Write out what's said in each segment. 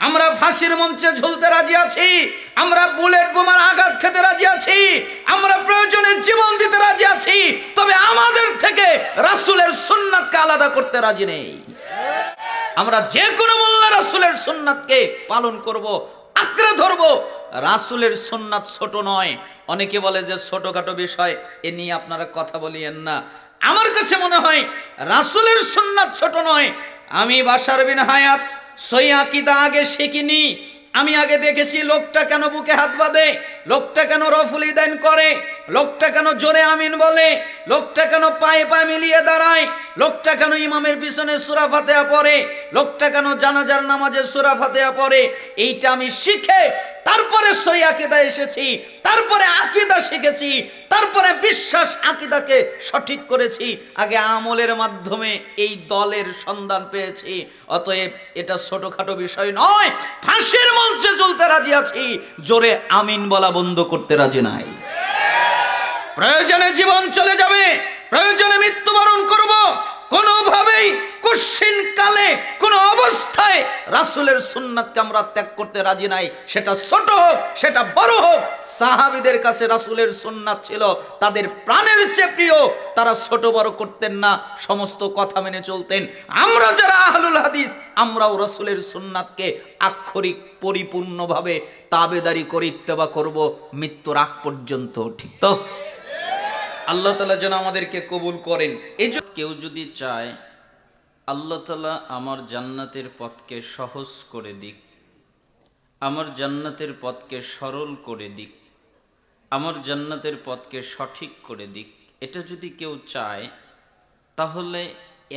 আমরা ফাঁসির মঞ্চে ঝুলতে রাজি আছি, আমরা বুলেট বোমার আঘাত খেতে রাজি আছি, আমরা প্রয়োজনে জীবন দিতে রাজি আছি, তবে আমাদের থেকে রাসূলের সুন্নাতকে আলাদা করতে রাজি নেই। আমরা যে কোনো মূল্যে রাসূলের সুন্নাতকে পালন করব, আঁকড়ে ধরব। রাসূলের সুন্নাত ছোট নয়। অনেকে বলে যে ছোটখাটো বিষয়, এ নিয়ে আপনারা কথা বলিয়েন না। আমার কাছে মনে হয় রাসূলের সুন্নাত ছোট নয়। আমি বাশার বিন হায়াত সই আকীদা আগে শিখিনি। আমি আগে দেখেছি লোকটা কেন বুকে হাত বাঁধে, লোকটা কেন রফুল ইদান করে, লোকটা কেন জোরে আমিন বলে, লোকটা কেন পায়ে পায়ে মিলিয়ে দাঁড়ায়, লোকটা কেন ইমামের পিছনে সূরা ফাতিহা পড়ে, লোকটা কেন জানাজার নামাজে সূরা ফাতিহা পড়ে। এইটা আমি শিখে তারপরে সই আকীদা এসেছি, তারপরে আকীদা শিখেছি, তারপরে বিশ্বাস আকীদাকে সঠিক করেছি। আগে আমলের মাধ্যমে এই দলের সন্ধান পেয়েছি। অতএব এটা ছোটখাটো বিষয় নয়। ফাঁসির মঞ্চে চলতে রাজি আছি, জোরে আমিন বলা বন্ধ করতে রাজি নাই। প্রয়োজনে জীবন চলে যাবে, প্রয়োজনে মৃত্যুবরণ করব, কোনোভাবেই কঠিন কালে কোন অবস্থায় রাসূলের সুন্নাতকে আমরা ত্যাগ করতে রাজি নাই। সেটা ছোট হোক, সেটা বড় হোক। সাহাবীদের কাছে রাসূলের সুন্নাত ছিল তাদের প্রাণের চেয়ে প্রিয়। তারা ছোট বড় করতেন না, সমস্ত কথা মেনে চলতেন। আমরা যারা আহলুল হাদিস, আমরাও রাসূলের সুন্নাতকে আক্ষরিক পরিপূর্ণভাবে তাবেদারি করে ইত্তেবা করব মৃত্যুর আগ পর্যন্ত। ঠিক তো? আল্লাহ তাআলা যেন আমাদেরকে কবুল করেন। এই যে কেউ যদি চায় আল্লাহ তাআলা আমার জান্নাতের পথকে সহজ করে দিক, আমার জান্নাতের পথকে সরল করে দিক, আমার জান্নাতের পথকে সঠিক করে দিক, এটা যদি কেউ চায়, তাহলে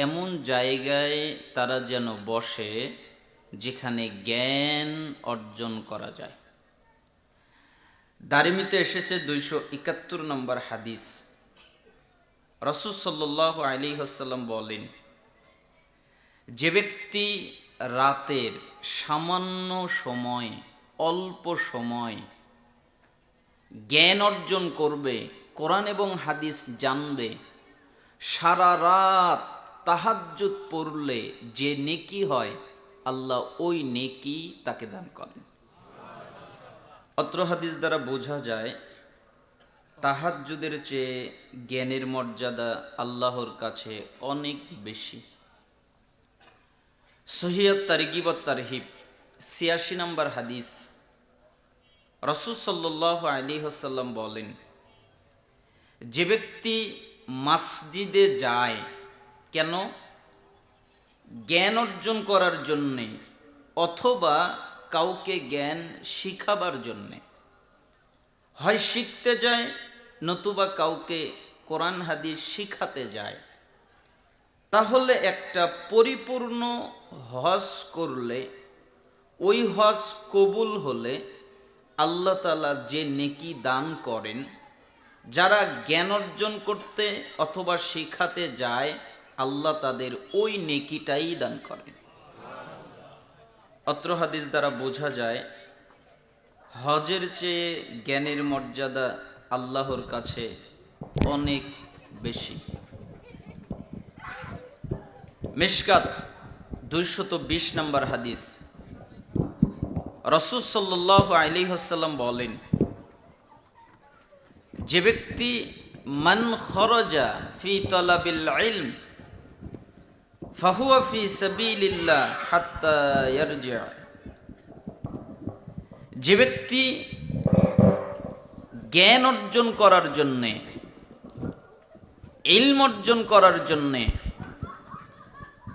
এমন জায়গায় তারা যেন বসে যেখানে জ্ঞান অর্জন করা যায়। দারিমিতে এসেছে 271 নম্বর হাদিস। রাসূল সাল্লাল্লাহু আলাইহি ওয়াসাল্লাম বলেন, যে ব্যক্তি রাতের সামান্য সময়, অল্প সময় জ্ঞান অর্জন করবে, কোরআন এবং হাদিস জানবে, সারা রাত তাহাজ্জুদ পড়লে যে নেকি হয়, আল্লাহ ওই নেকি তাকে দান করেন। অত্র হাদিস দ্বারা বোঝা যায় তাহাজ্জুদের চেয়ে জ্ঞানের মর্যাদা আল্লাহর কাছে অনেক বেশি। সহিহ তারগিব ওয়াত তারহিব 86 নম্বর হাদিস। রাসূল সাল্লাল্লাহু আলাইহি ওয়াসাল্লাম বলেন, যে ব্যক্তি মসজিদে যায় কেন? জ্ঞান অর্জন করার জন্যে অথবা কাউকে জ্ঞান শিখাবার জন্যে, হয় শিখতে যায় নতুবা কাউকে কোরআন হাদিস শিখাতে যায়, তাহলে একটা পরিপূর্ণ হজ করলে, ওই হজ কবুল হলে আল্লাহ তাআলা যে নেকি দান করেন, যারা জ্ঞান অর্জন করতে অথবা শিখাতে যায় আল্লাহ তাদের ওই নেকিটাই দান করেন। অত্র হাদিস দ্বারা বোঝা যায় হজের চেয়ে জ্ঞানের মর্যাদা আল্লাহর কাছে অনেক বেশি। মিশকাত 220 নম্বর হাদিস। রাসূল সাল্লাল্লাহু আলাইহি ওয়াসাল্লাম বলেন, যে ব্যক্তি মান খরাজা ফি তালাবিল ইলম ফাহুয়া ফি সাবিলিল্লাহ হাত্তা ইয়ারজি'a, যে ব্যক্তি জ্ঞান অর্জন করার জন্যে, ইলম অর্জন করার জন্যে,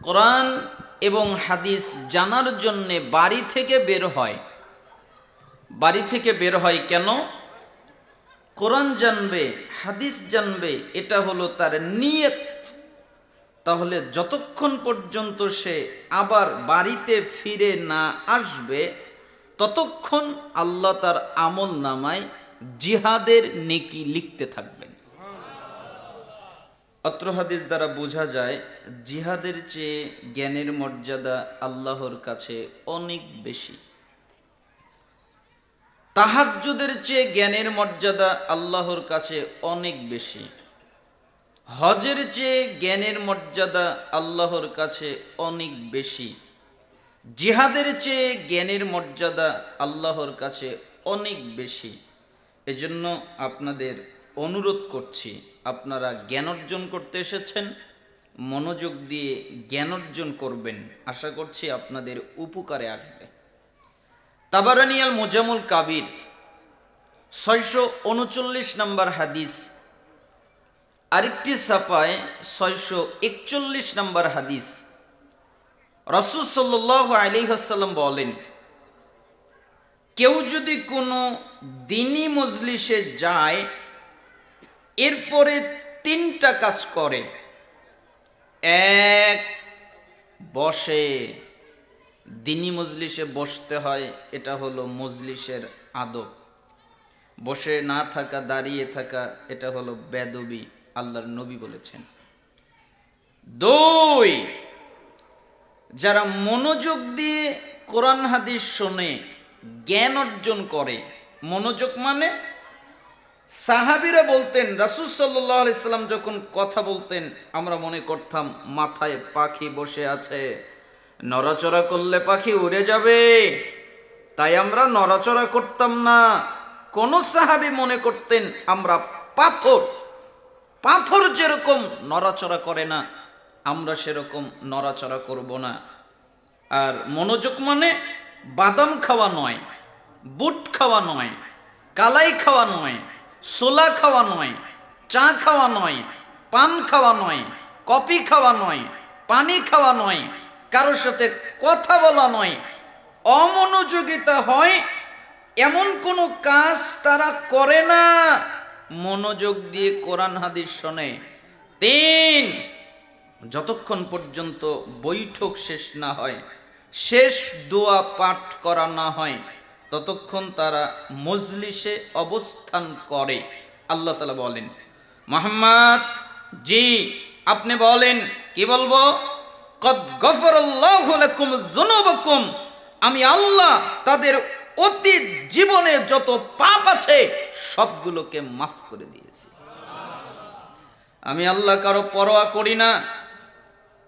কোরআন এবং হাদিস জানার জন্যে বাড়ি থেকে বের হয়। বাড়ি থেকে বের হয় কেন? কোরআন জানবে, হাদিস জানবে, এটা হলো তার নিয়ত। তাহলে যতক্ষণ পর্যন্ত সে আবার বাড়িতে ফিরে না আসবে, ততক্ষণ আল্লাহ তার আমল নামায় জিহাদের নেকি লিখতে থাকবেন। অত্র হাদিস দ্বারা বোঝা যায় জিহাদের চেয়ে জ্ঞানের মর্যাদা আল্লাহর কাছে অনেক বেশি। তাহাজ্জুদের চেয়ে জ্ঞানের মর্যাদা আল্লাহর কাছে অনেক বেশি। হজের চেয়ে জ্ঞানের মর্যাদা আল্লাহর কাছে অনেক বেশি। জিহাদের চেয়ে জ্ঞানের মর্যাদা আল্লাহর কাছে অনেক বেশি। এজন্য আপনাদের অনুরোধ করছি, আপনারা জ্ঞান অর্জন করতে এসেছেন, মনোযোগ দিয়ে জ্ঞান অর্জন করবেন। আশা করছি আপনাদের উপকারে আসবে। তাবারানী আল মুজামুল কাবির 639 নম্বর হাদিস, আরেকটি ছাপায় 641 নম্বর হাদিস। রাসূল সাল্লাল্লাহু আলাইহি ওয়াসাল্লাম বলেন, কেউ যদি কোনো দ্বীনি মজলিসে যায়, এরপরে 3টা কাজ করে। এক, বসে। দ্বীনি মজলিসে বসতে হয়, এটা হলো মজলিসের আদব। বসে না থাকা, দাঁড়িয়ে থাকা, এটা হলো বেদবি, আল্লাহর নবী বলেছেন। 2, যারা মনোযোগ দিয়ে কোরআন হাদিস শোনে, জ্ঞান অর্জন করে। মনোযোগ মানে সাহাবীরা বলতেন, রাসূল সাল্লাল্লাহু আলাইহি সাল্লাম যখন কথা বলতেন, আমরা মনে করতাম মাথায় পাখি বসে আছে, নড়াচড়া করলে পাখি উড়ে যাবে, তাই আমরা নড়াচড়া করতাম না। কোন সাহাবী মনে করতেন আমরা পাথর, পাথর যেরকম নড়াচড়া করে না, আমরা সেরকম নড়াচড়া করব না। আর মনোযোগ মানে বাদাম খাওয়া নয়, বুট খাওয়া নয়, কালাই খাওয়া নয়, ছোলা খাওয়া নয়, চা খাওয়া নয়, পান খাওয়া নয়, কফি খাওয়া নয়, পানি খাওয়া নয়, কারোর সাথে কথা বলা নয়। অমনোযোগিতা হয় এমন কোনো কাজ তারা করে না, মনোযোগ দিয়ে কোরআন হাদিস শোনে। 3, যতক্ষণ পর্যন্ত বৈঠক শেষ না হয়, শেষ দোয়া পাঠ করা না হয়, ততক্ষণ তারা মজলিসে অবস্থান করে। আল্লাহ তাআলা বলেন, মুহাম্মদ জি আপনি বলেন, কি বলবো? কদ গফরাল্লাহু লাকুম যুনুবাকুম, আমি আল্লাহ তাদের অতীত জীবনে যত পাপ আছে সবগুলোকে মাফ করে দিয়েছি। আমি আল্লাহ কারো পরোয়া করি না।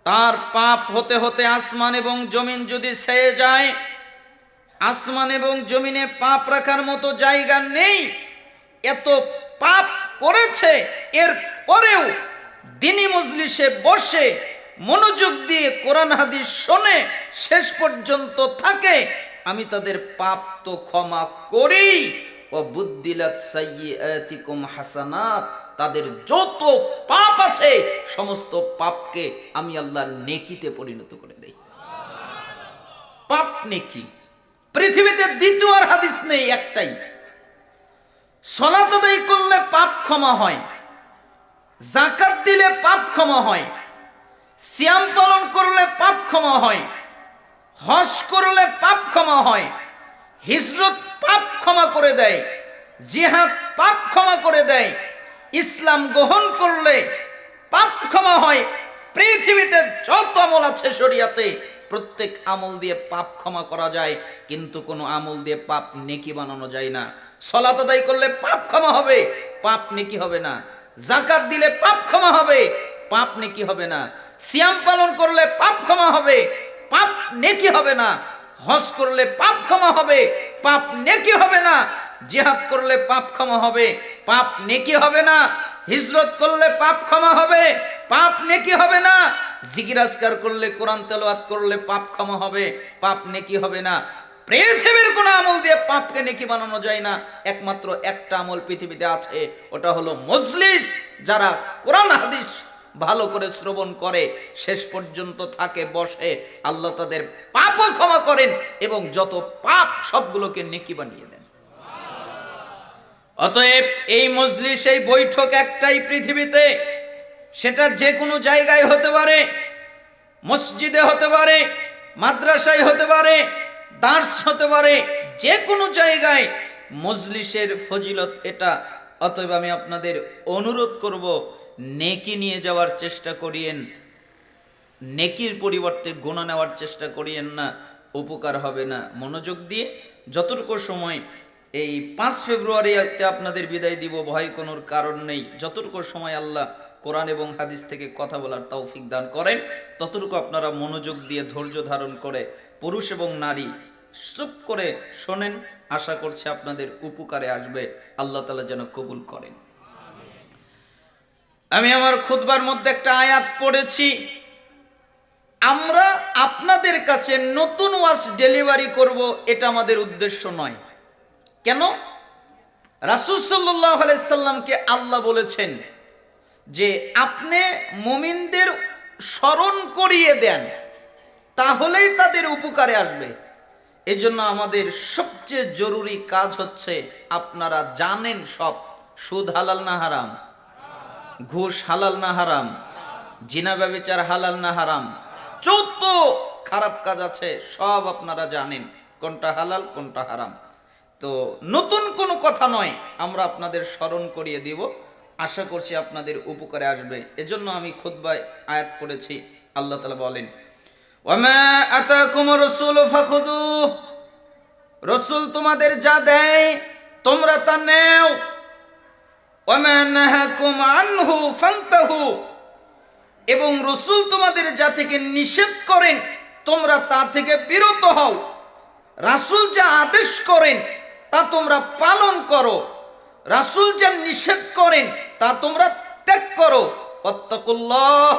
তার পাপ হতে হতে আসমান এবং জমিন যদি ছেয়ে যায়, আসমান এবং জমিনে পাপ রাখার মতো জায়গা নেই। এত পাপ করেছে, এর পরেও দ্বীনি মজলিসে বসে মনোযোগ দিয়ে কোরআন হাদিস শোনে, শেষ পর্যন্ত থাকে, আমি তাদের পাপ তো ক্ষমা করি। ও বুদ্দিলাত সাইয়্যাতিকুম হাসানাত, তাদের যত পাপ আছে সমস্ত পাপকে আমি আল্লাহ নেকিতে পরিণত করে দেই। পাপ নেকি পৃথিবীতে দ্বিতীয় আর হাদিস নেই, একটাই। সালাত আদায় করলে পাপ ক্ষমা হয়, যাকাত দিলে পাপ ক্ষমা হয়, সিয়াম পালন করলে পাপ ক্ষমা হয়, হজ করলে পাপ ক্ষমা হয়, হিজরত পাপ ক্ষমা করে দেয়, জিহাদ পাপ ক্ষমা করে দেয়, ইসলাম গ্রহণ করলে পাপ ক্ষমা হয়। পৃথিবীতে যত আমল আছে শরীয়তে, প্রত্যেক আমল দিয়ে পাপ ক্ষমা করা যায়, কিন্তু কোনো আমল দিয়ে পাপ নেকি বানানো যায় না। সালাত আদায় করলে পাপ ক্ষমা হবে, পাপ নেকি হবে না। যাকাত দিলে পাপ ক্ষমা হবে, পাপ নেকি হবে না। সিয়াম পালন করলে পাপ ক্ষমা হবে, পাপ নেকি হবে না। হজ করলে পাপ ক্ষমা হবে, পাপ নেকি হবে না। জিহাদ করলে পাপ ক্ষমা হবে, পাপ নেকি হবে না। হিজরত করলে পাপ ক্ষমা হবে, পাপ নেকি হবে না। জিকির আজকার করলে, কোরআন তেলাওয়াত করলে পাপ ক্ষমা হবে, পাপ নেকি হবে না। পৃথিবীর কোন আমল দিয়ে পাপকে নেকি বানানো যায় না। একমাত্র একটা আমল পৃথিবীতে আছে, ওটা হলো মজলিস। যারা কোরআন হাদিস ভালো করে শ্রবণ করে, শেষ পর্যন্ত থাকে, বসে, আল্লাহ তাদের পাপও ক্ষমা করেন এবং যত পাপ সবগুলোকে নেকি বানিয়ে দেন। অতএব এই মজলিস, এই বৈঠক একটাই পৃথিবীতে, সেটা যে কোনো জায়গায় হতে পারে, মসজিদে হতে পারে, মাদ্রাসায় হতে পারে, দার্স হতে পারে, যে কোনো জায়গায় মজলিসের ফজিলত এটা। অতএব আমি আপনাদের অনুরোধ করব, নেকি নিয়ে যাওয়ার চেষ্টা করিয়েন, নেকির পরিবর্তে গুনাহ নেওয়ার চেষ্টা করিয়েন না, উপকার হবে না। মনোযোগ দিয়ে যতটুকু সময়, এই 5 ফেব্রুয়ারিতে আপনাদের বিদায় দিব, ভয় কোনোর কারণ নেই। যতটুকু সময় আল্লাহ কোরআন এবং হাদিস থেকে কথা বলার তৌফিক দান করেন, ততটুকু আপনারা মনোযোগ দিয়ে ধৈর্য ধারণ করে পুরুষ এবং নারী চুপ করে শোনেন, আশা করছি আপনাদের উপকারে আসবে। আল্লাহ তাআলা যেন কবুল করেন। আমি আমার খুতবার মধ্যে একটা আয়াত পড়েছি, আমরা আপনাদের কাছে নতুন ওয়াজ ডেলিভারি করব, এটা আমাদের উদ্দেশ্য নয়। কেন? রাসূল সাল্লাল্লাহু আলাইহি সাল্লামকে আল্লাহ বলেছেন যে আপনি মুমিনদের স্মরণ করিয়ে দেন, তাহলেই তাদের উপকারে আসবে। এজন্য আমাদের সবচেয়ে জরুরি কাজ হচ্ছে, আপনারা জানেন সব, সুদ হালাল না হারাম, ঘুষ হালাল না হারাম, জিনা ব্যভিচার হালাল না হারাম, যত খারাপ কাজ আছে সব আপনারা জানেন, কোনটা হালাল কোনটা হারাম। তো নতুন কোনো কথা নয়, আমরা আপনাদের স্মরণ করিয়ে দিব, আশা করছি আপনাদের উপকারে আসবে। এজন্য আমি খুতবায় আয়াত পড়েছি। আল্লাহ তাআলা বলেন, ওয়ামা আতাকুমুর রাসূলু ফাখুযুহু, রাসূল তোমাদের যা দেয় তোমরা তা নাও, ওয়ামা নাহাকুম আনহু ফান্তাহু, এবং রাসূল তোমাদের যা থেকে নিষেধ করেন তোমরা তা থেকে বিরত হও। রাসূল যা আদেশ করেন তা তোমরা পালন করো, রাসূল যা নিষেধ করেন তা তোমরা ত্যাগ করো। ওয়াত্তাকুল্লাহ,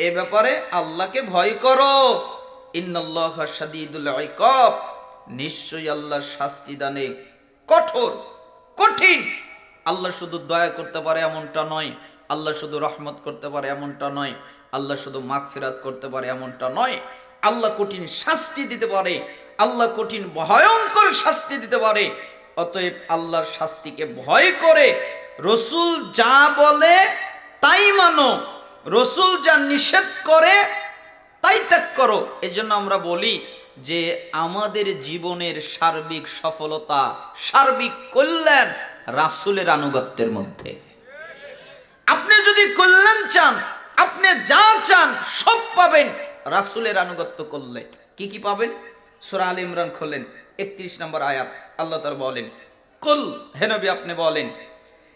এ ব্যাপারে আল্লাহকে ভয় করো। ইন্নাল্লাহা শাদীদুল ইকাব, নিশ্চয়ই আল্লাহ শাস্তি দানে কঠোর, কঠিন। আল্লাহ শুধু দয়া করতে পারে এমনটা নয়, আল্লাহ শুধু রহমত করতে পারে এমনটা নয়, আল্লাহ শুধু মাগফিরাত করতে পারে এমনটা নয়, আল্লাহ কঠিন শাস্তি দিতে পারে, আল্লাহ কঠিন ভয়ঙ্কর শাস্তি দিতে পারে। অতএব আল্লাহর শাস্তিকে ভয় করে রাসূল যা বলে তাই মানো, রাসূল যা নিষেধ করে তাই ত্যাগ করো। এজন্য আমরা বলি যে আমাদের জীবনের সার্বিক সফলতা, সার্বিক কল্যাণ রাসূলের আনুগত্যের মধ্যে। আপনি যদি কল্যাণ চান, আপনি যা চান সব পাবেন রাসূলের আনুগত্য করলে। কি কি পাবেন? সূরা আলে ইমরান খোলেন, 31 নম্বর আয়াত। আল্লাহ তাআলা বলেন, কুল, হে নবী আপনি বলেন,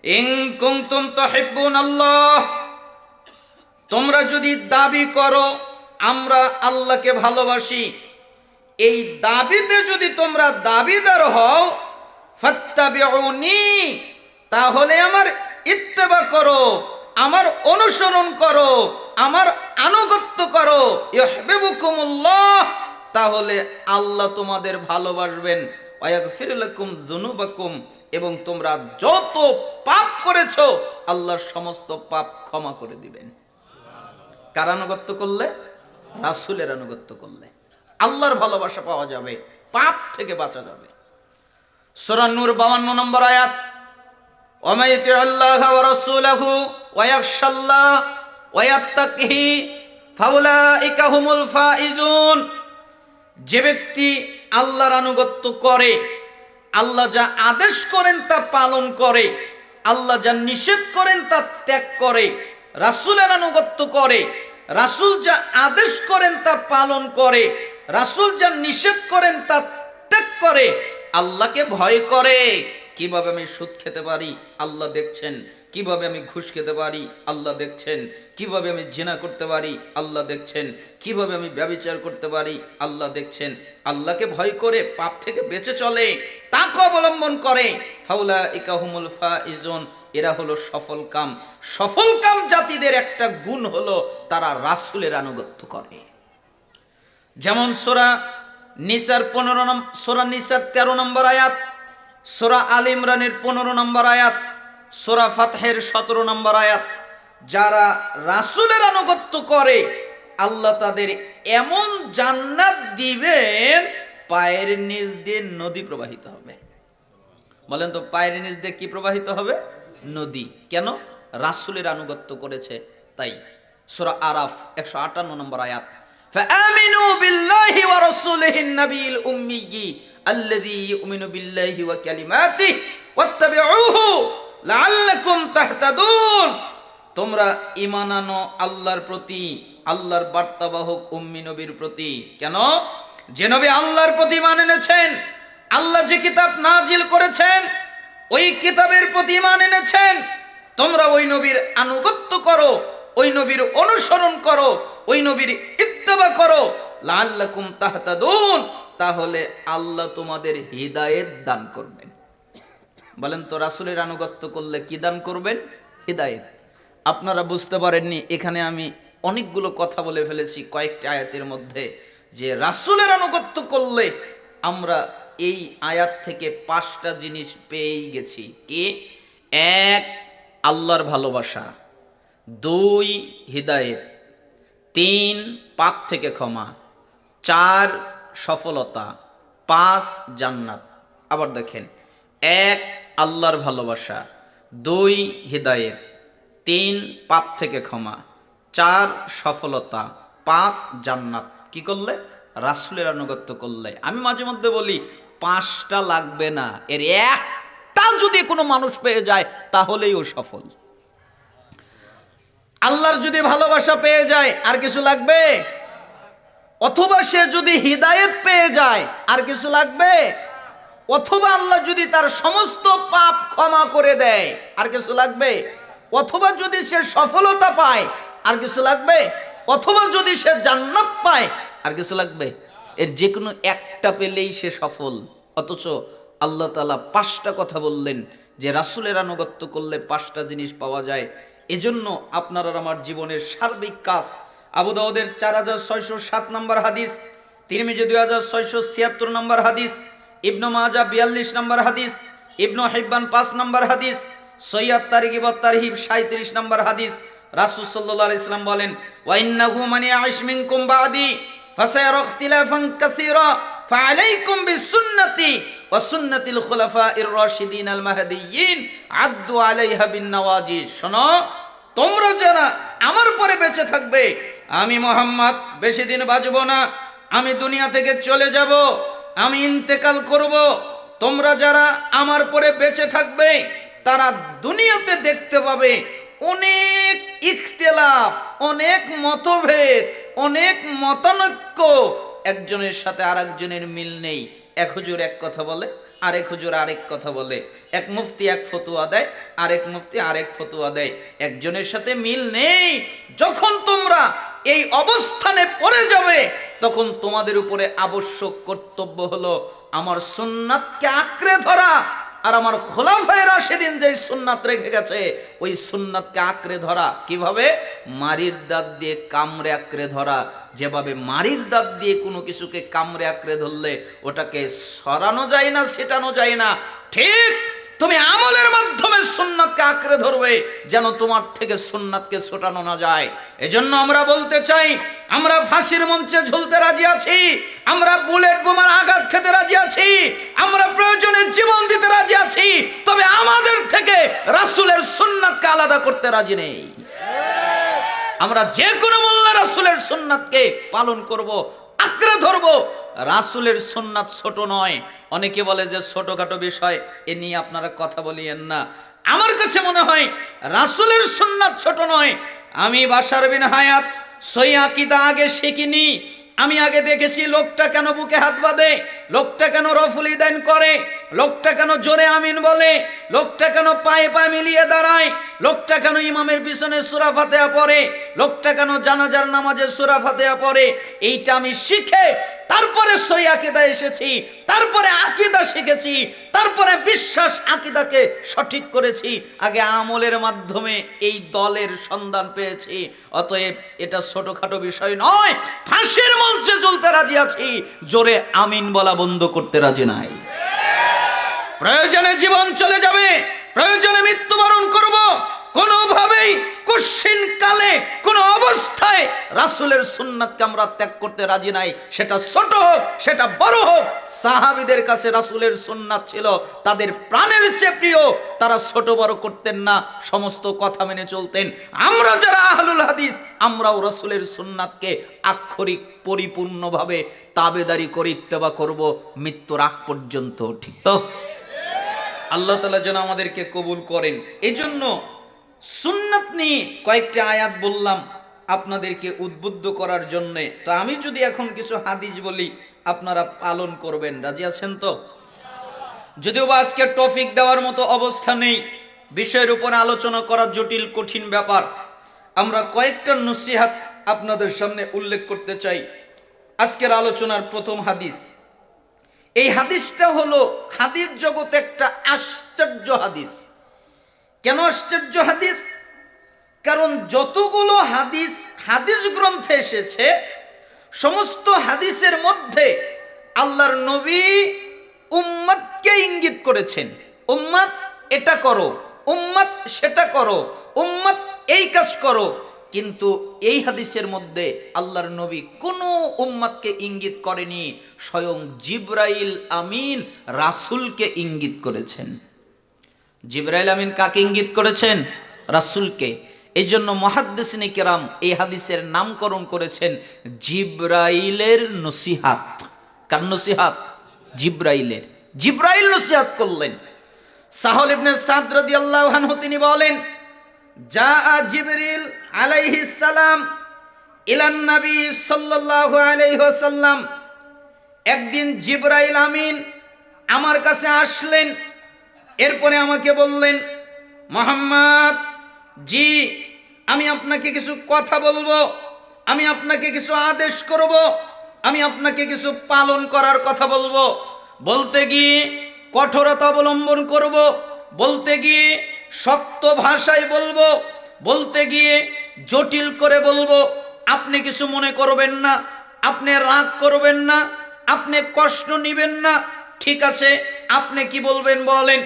ইন কুনতুম তুহিব্বুনাল্লাহ, তোমরা যদি দাবি করো আমরা আল্লাহকে ভালোবাসি, এই দাবিতে যদি তোমরা দাবিদার হও, ফাত্তাবিউনি, তাহলে আমার ইত্তেবা করো, আমার অনুসরণ করো, আমার আনুগত্য করো। ইউহিব্বুকুমুল্লাহ, তাহলে আল্লাহ তোমাদের ভালোবাসবেন। ওয়ায়াগফির লাকুম যুনুবাকুম, এবং তোমরা যত পাপ করেছো আল্লাহর সমস্ত পাপ ক্ষমা করে দিবেন। কার আনুগত্য করলে? রাসূলের আনুগত্য করলে আল্লাহর ভালোবাসা পাওয়া যাবে, পাপ থেকে বাঁচা যাবে। সূরা নূর 52 নম্বর আয়াত, ওয়া মান ইউতি'আল্লাহা ওয়া রাসূলাহু ওয়া ইয়াখশাল্লাহ ওয়া ইয়াত্তাকিহি ফাউলাইকা হুমুল ফাইজুন, যে ব্যক্তি আল্লাহর আনুগত্য করে, আল্লাহ যা আদেশ করেন তা পালন করে, আল্লাহ যা নিষেধ করেন তা ত্যাগ করে, রাসূলের আনুগত্য করে, রাসূল যা আদেশ করেন তা পালন করে, রাসূল যা নিষেধ করেন তা ত্যাগ করে, আল্লাহকে ভয় করে। কিভাবে আমি সুদ খেতে পারি আল্লাহ দেখছেন, কিভাবে আমি ঘুষ খেতে পারি আল্লাহ দেখছেন, কিভাবে আমি জিনা করতে পারি আল্লাহ দেখছেন, কিভাবে আমি ব্যভিচার করতে পারি আল্লাহ দেখছেন। আল্লাহকে ভয় করে পাপ থেকে বেঁচে চলে, তাকে অবলম্বন করে, ফাউলাইকা হুমুল ফাইজুন, এরা হলো সফল কাম। সফল কাম জাতিদের একটা গুণ হলো তারা রাসূলের আনুগত্য করে। যেমন সূরা নিসার 13 নম্বর আয়াত, সূরা আলে ইমরানের 15 নম্বর আয়াত, সূরা ফাতহের 17 নম্বর আয়াত। যারা রাসূলের আনুগত্য করে আল্লাহ তাদের এমন জান্নাত দিবেন, পায়ের নিচ দিয়ে নদী প্রবাহিত হবে। বলেন তো, পায়ের নিচ দিয়ে কি প্রবাহিত হবে? নদী। কেন? রাসূলের আনুগত্য করেছে তাই। সূরা আরাফ 158 নম্বর আয়াত, ফাআমিনু বিল্লাহি ওয়া রাসূলিহিন নাবিয়িল উম্মিয়্যি আল্লাযী ইউমিনু বিল্লাহি ওয়া কালিমাতিহি ওয়াত্তাবিউহু লাআল্লাকুম তাহতাদুন। তোমরা ঈমান আনো আল্লাহর প্রতি, আল্লাহর বার্তাবাহক উম্মি নবীর প্রতি। কেন? যে নবী আল্লাহর প্রতি ঈমান এনেছেন, আল্লাহ যে কিতাব নাজিল করেছেন ওই কিতাবের প্রতি ঈমান এনেছেন, তোমরা ওই নবীর আনুগত্য করো, ওই নবীর অনুসরণ করো, ওই নবীর ইত্তেবা করো, লাআল্লাকুম তাহতাদুন, তাহলে আল্লাহ তোমাদের হিদায়াত দান করবেন। বলেন তো, রাসূলের আনুগত্য করলে কি দান করবেন? হিদায়াত। আপনারা বুঝতে পারেননি, এখানে আমি অনেকগুলো কথা বলে ফেলেছি কয়েকটি আয়াতের মধ্যে, যে রাসূলের আনুগত্য করলে আমরা এই আয়াত থেকে 5টা জিনিস পেয়েই গেছি। কি? 1, আল্লাহর ভালোবাসা, 2, হিদায়াত, 3, পাপ থেকে ক্ষমা, 4, সফলতা, 5, জান্নাত। আবার দেখেন, 1, আল্লাহর ভালোবাসা, 2, হিদায়াত, 3, পাপ থেকে ক্ষমা, 4, সফলতা, 5, জান্নাত। কি করলে? রাসূলের আনুগত্য করলে। আমি মাঝে মধ্যে বলি 5টা লাগবে না, এর একটা যদি কোনো মানুষ পেয়ে যায় তাহলেই ও সফল। আল্লাহর যদি ভালোবাসা পেয়ে যায় আর কিছু লাগবে? অথবা সে যদি হিদায়াত পেয়ে যায় আর কিছু লাগবে? অথবা আল্লাহ যদি তার সমস্ত পাপ ক্ষমা করে দেয় আর কিছু লাগবে? অথবা যদি সে সফলতা পায় আর কিছু লাগবে? অথবা যদি সে জান্নাত পায় আর কিছু লাগবে? এর যে কোনো একটা পেলেই সে সফল। অথচ আল্লাহ তাআলা 5টা কথা বললেন যে রাসূলের আনুগত্য করলে 5টা জিনিস পাওয়া যায়। এজন্য আপনার আর আমার জীবনের সার্বিক কাজ, আবু দাউদের 4607 নম্বর হাদিস, তিরমিজি 2676 নম্বর হাদিস, ইবনে মাজাহ 42 নম্বর হাদিস, ইবনে হিব্বান 5 নম্বর হাদিস, সহিহ তারগিব ওয়াত তারহিব 37 নম্বর হাদিস। রাসূল সাল্লাল্লাহু আলাইহি ওয়াসাল্লাম বলেন, ওয়া ইন্নাহু মান ইয়াইশ মিনকুম বাদি ফাসায়ারা ইখতিলাফান কাসীরা ফাআলাইকুম বিসুন্নতি ওয়া সুন্নাতিল খুলাফাইর রাশিদিন আল মাহদিয়্যিন আদ্দু আলাইহা বিন নওয়াজিজ। শোনো, তোমরা যারা আমার পরে বেঁচে থাকবে, আমি মুহাম্মদ বেশি দিন বাঁচব না, আমি দুনিয়া থেকে চলে যাব, আমি ইন্তেকাল করব। তোমরা যারা আমার পরে বেঁচে থাকবে তারা দুনিয়াতে দেখতে পাবে অনেক ইখতিলাফ, অনেক মতভেদ, অনেক মতানৈক্য, একজনের সাথে আরেকজনের মিল নেই। এক হুজুর এক কথা বলে, আরেক হুজুর আরেক কথা বলে, এক মুফতি এক ফতোয়া দেয়, আরেক মুফতি আরেক ফতোয়া দেয়, একজনের সাথে মিল নেই। যখন তোমরা এই অবস্থানে পড়ে যাবে তখন তোমাদের উপরে আবশ্যক কর্তব্য হলো আমার সুন্নাতকে আঁকড়ে ধরা, আর আমার খোলাফায়ে রাশিদিন যে সুন্নাত রেখে গেছে ওই সুন্নাতকে আঁকড়ে ধরা। কিভাবে? মারির দাঁত দিয়ে কামড়ে আঁকড়ে ধরা। যেভাবে মারির দাঁত দিয়ে কোনো কিছুকে কামড়ে আঁকড়ে ধরলে ওটাকে সরানো যায় না, ছেটানো যায় না, ঠিক তুমি আমলের মাধ্যমে সুন্নাতকে আঁকড়ে ধরবে যেন তোমার থেকে সুন্নাতকে ছোটানো না যায়। এজন্য আমরা বলতে চাই, আমরা ফাঁসির মঞ্চে ঝুলতে রাজি আছি, আমরা বুলেট বোমার আঘাত খেতে রাজি আছি, আমরা প্রয়োজনে জীবন দিতে রাজি আছি, তবে আমাদের থেকে রাসূলের সুন্নাতকে আলাদা করতে রাজি নেই। আমরা যে কোনো মূল্যে রাসূলের সুন্নাতকে পালন করব, আঁকড়ে ধরবো। রাসূলের সুন্নাত ছোট নয়। অনেকে বলে যে ছোটখাটো বিষয়, এ নিয়ে আপনারা কথা বলিয়েন না। আমার কাছে মনে হয় রাসূলের সুন্নাত ছোট নয়। আমি বাশার বিন হায়াত সহিহ আকীদা আগে শিখিনি। আমি আগে দেখেছি লোকটা কেন বুকে হাত বাঁধে, লোকটা কেন রফুল ইদান করে, লোকটা কেন জোরে আমিন বলে, লোকটা কেন পায়ে পায়ে মিলিয়ে দাঁড়ায়, লোকটা কেন ইমামের পিছনে সূরা ফাতিহা পড়ে, লোকটা কেন জানাজার নামাজে সূরা ফাতিহা পড়ে। এইটা আমি শিখে তারপরে সহিহ আকীদা এসেছি, তারপরে আকীদা শিখেছি, তারপরে বিশ্বাস আকীদাকে সঠিক করেছি। আগে আমলের মাধ্যমে এই দলের সন্ধান পেয়েছি। অতএব এটা ছোটখাটো বিষয় নয়। ফাঁসির মঞ্চে চলতে রাজি আছি, জোরে আমিন বলা বন্ধ করতে রাজি নাই। প্রয়োজনে জীবন চলে যাবে, প্রয়োজনে মৃত্যুবরণ করব, কোনোভাবেই কঠিন কালে কোন অবস্থায় রাসূলের সুন্নাতকে আমরা ত্যাগ করতে রাজি নাই। সেটা ছোট হোক, সেটা বড় হোক। সাহাবীদের কাছে রাসূলের সুন্নাত ছিল তাদের প্রাণের চেয়ে প্রিয়। তারা ছোট বড় করতেন না, সমস্ত কথা মেনে চলতেন। আমরা যারা আহলুল হাদিস, আমরাও রাসূলের সুন্নাতকে আক্ষরিক পরিপূর্ণভাবে তাবেদারি করে ইত্তেবা করব মৃত্যুর আগ পর্যন্ত। ঠিক তো? আল্লাহ তাআলা যেন আমাদেরকে কবুল করেন। এজন্য সুন্নাত নিয়ে কয়েকটা আয়াত বললাম আপনাদেরকে উদ্বুদ্ধ করার জন্যে। তো আমি যদি এখন কিছু হাদিস বলি আপনারা পালন করবেন, রাজি আছেন তো? যদিও বা আজকে টপিক দেওয়ার মতো অবস্থা নেই, বিষয়ের উপর আলোচনা করা জটিল কঠিন ব্যাপার। আমরা কয়েকটা নসিহত আপনাদের সামনে উল্লেখ করতে চাই। আজকের আলোচনার প্রথম হাদিস। এই হাদিসটা হলো হাদিস জগতে একটা আশ্চর্য হাদিস। কেন আশ্চর্য হাদিস? কারণ যতগুলো হাদিস গ্রন্থে এসেছে, সমস্ত হাদিসের মধ্যে আল্লাহর নবী উম্মতকে ইঙ্গিত করেছেন, উম্মত এটা করো, উম্মত সেটা করো, উম্মত এই কাজ করো। কিন্তু এই হাদিসের মধ্যে আল্লাহর নবী কোনো উম্মতকে ইঙ্গিত করেনি, স্বয়ং জিবরাইল আমিন রাসূলকে ইঙ্গিত করেছেন। জিবরাইল আমিন কাকে ইঙ্গিত করেছেন? রাসূলকে। এই জন্য মুহাদ্দিসিনে কেরাম এই হাদিসের নামকরণ করেছেন জিবরাইলের নসিহাত। কার নসিহাত? জিবরাইলের। জিবরাইল নসিহাত করলেন। সাহল ইবনে সাদ রাদিয়াল্লাহু আনহু তিনি বলেন, জাআ জিবরিল আলাইহিস সালাম ইলান নবী সাল্লাল্লাহু আলাইহি ওয়াসাল্লাম। একদিন জিবরাইল আমিন আমার কাছে আসলেন, এরপরে আমাকে বললেন, মুহাম্মদ জি, আমি আপনাকে কিছু কথা বলবো, আমি আপনাকে কিছু আদেশ করব, আমি আপনাকে কিছু পালন করার কথা বলবো। বলতে গিয়ে কঠোরতা অবলম্বন করব, বলতে গিয়ে শক্ত ভাষায় বলবো, বলতে গিয়ে জটিল করে বলবো। আপনি কিছু মনে করবেন না, আপনি রাগ করবেন না, আপনি কষ্ট নিবেন না। ঠিক আছে, আপনি কি বলবেন বলেন।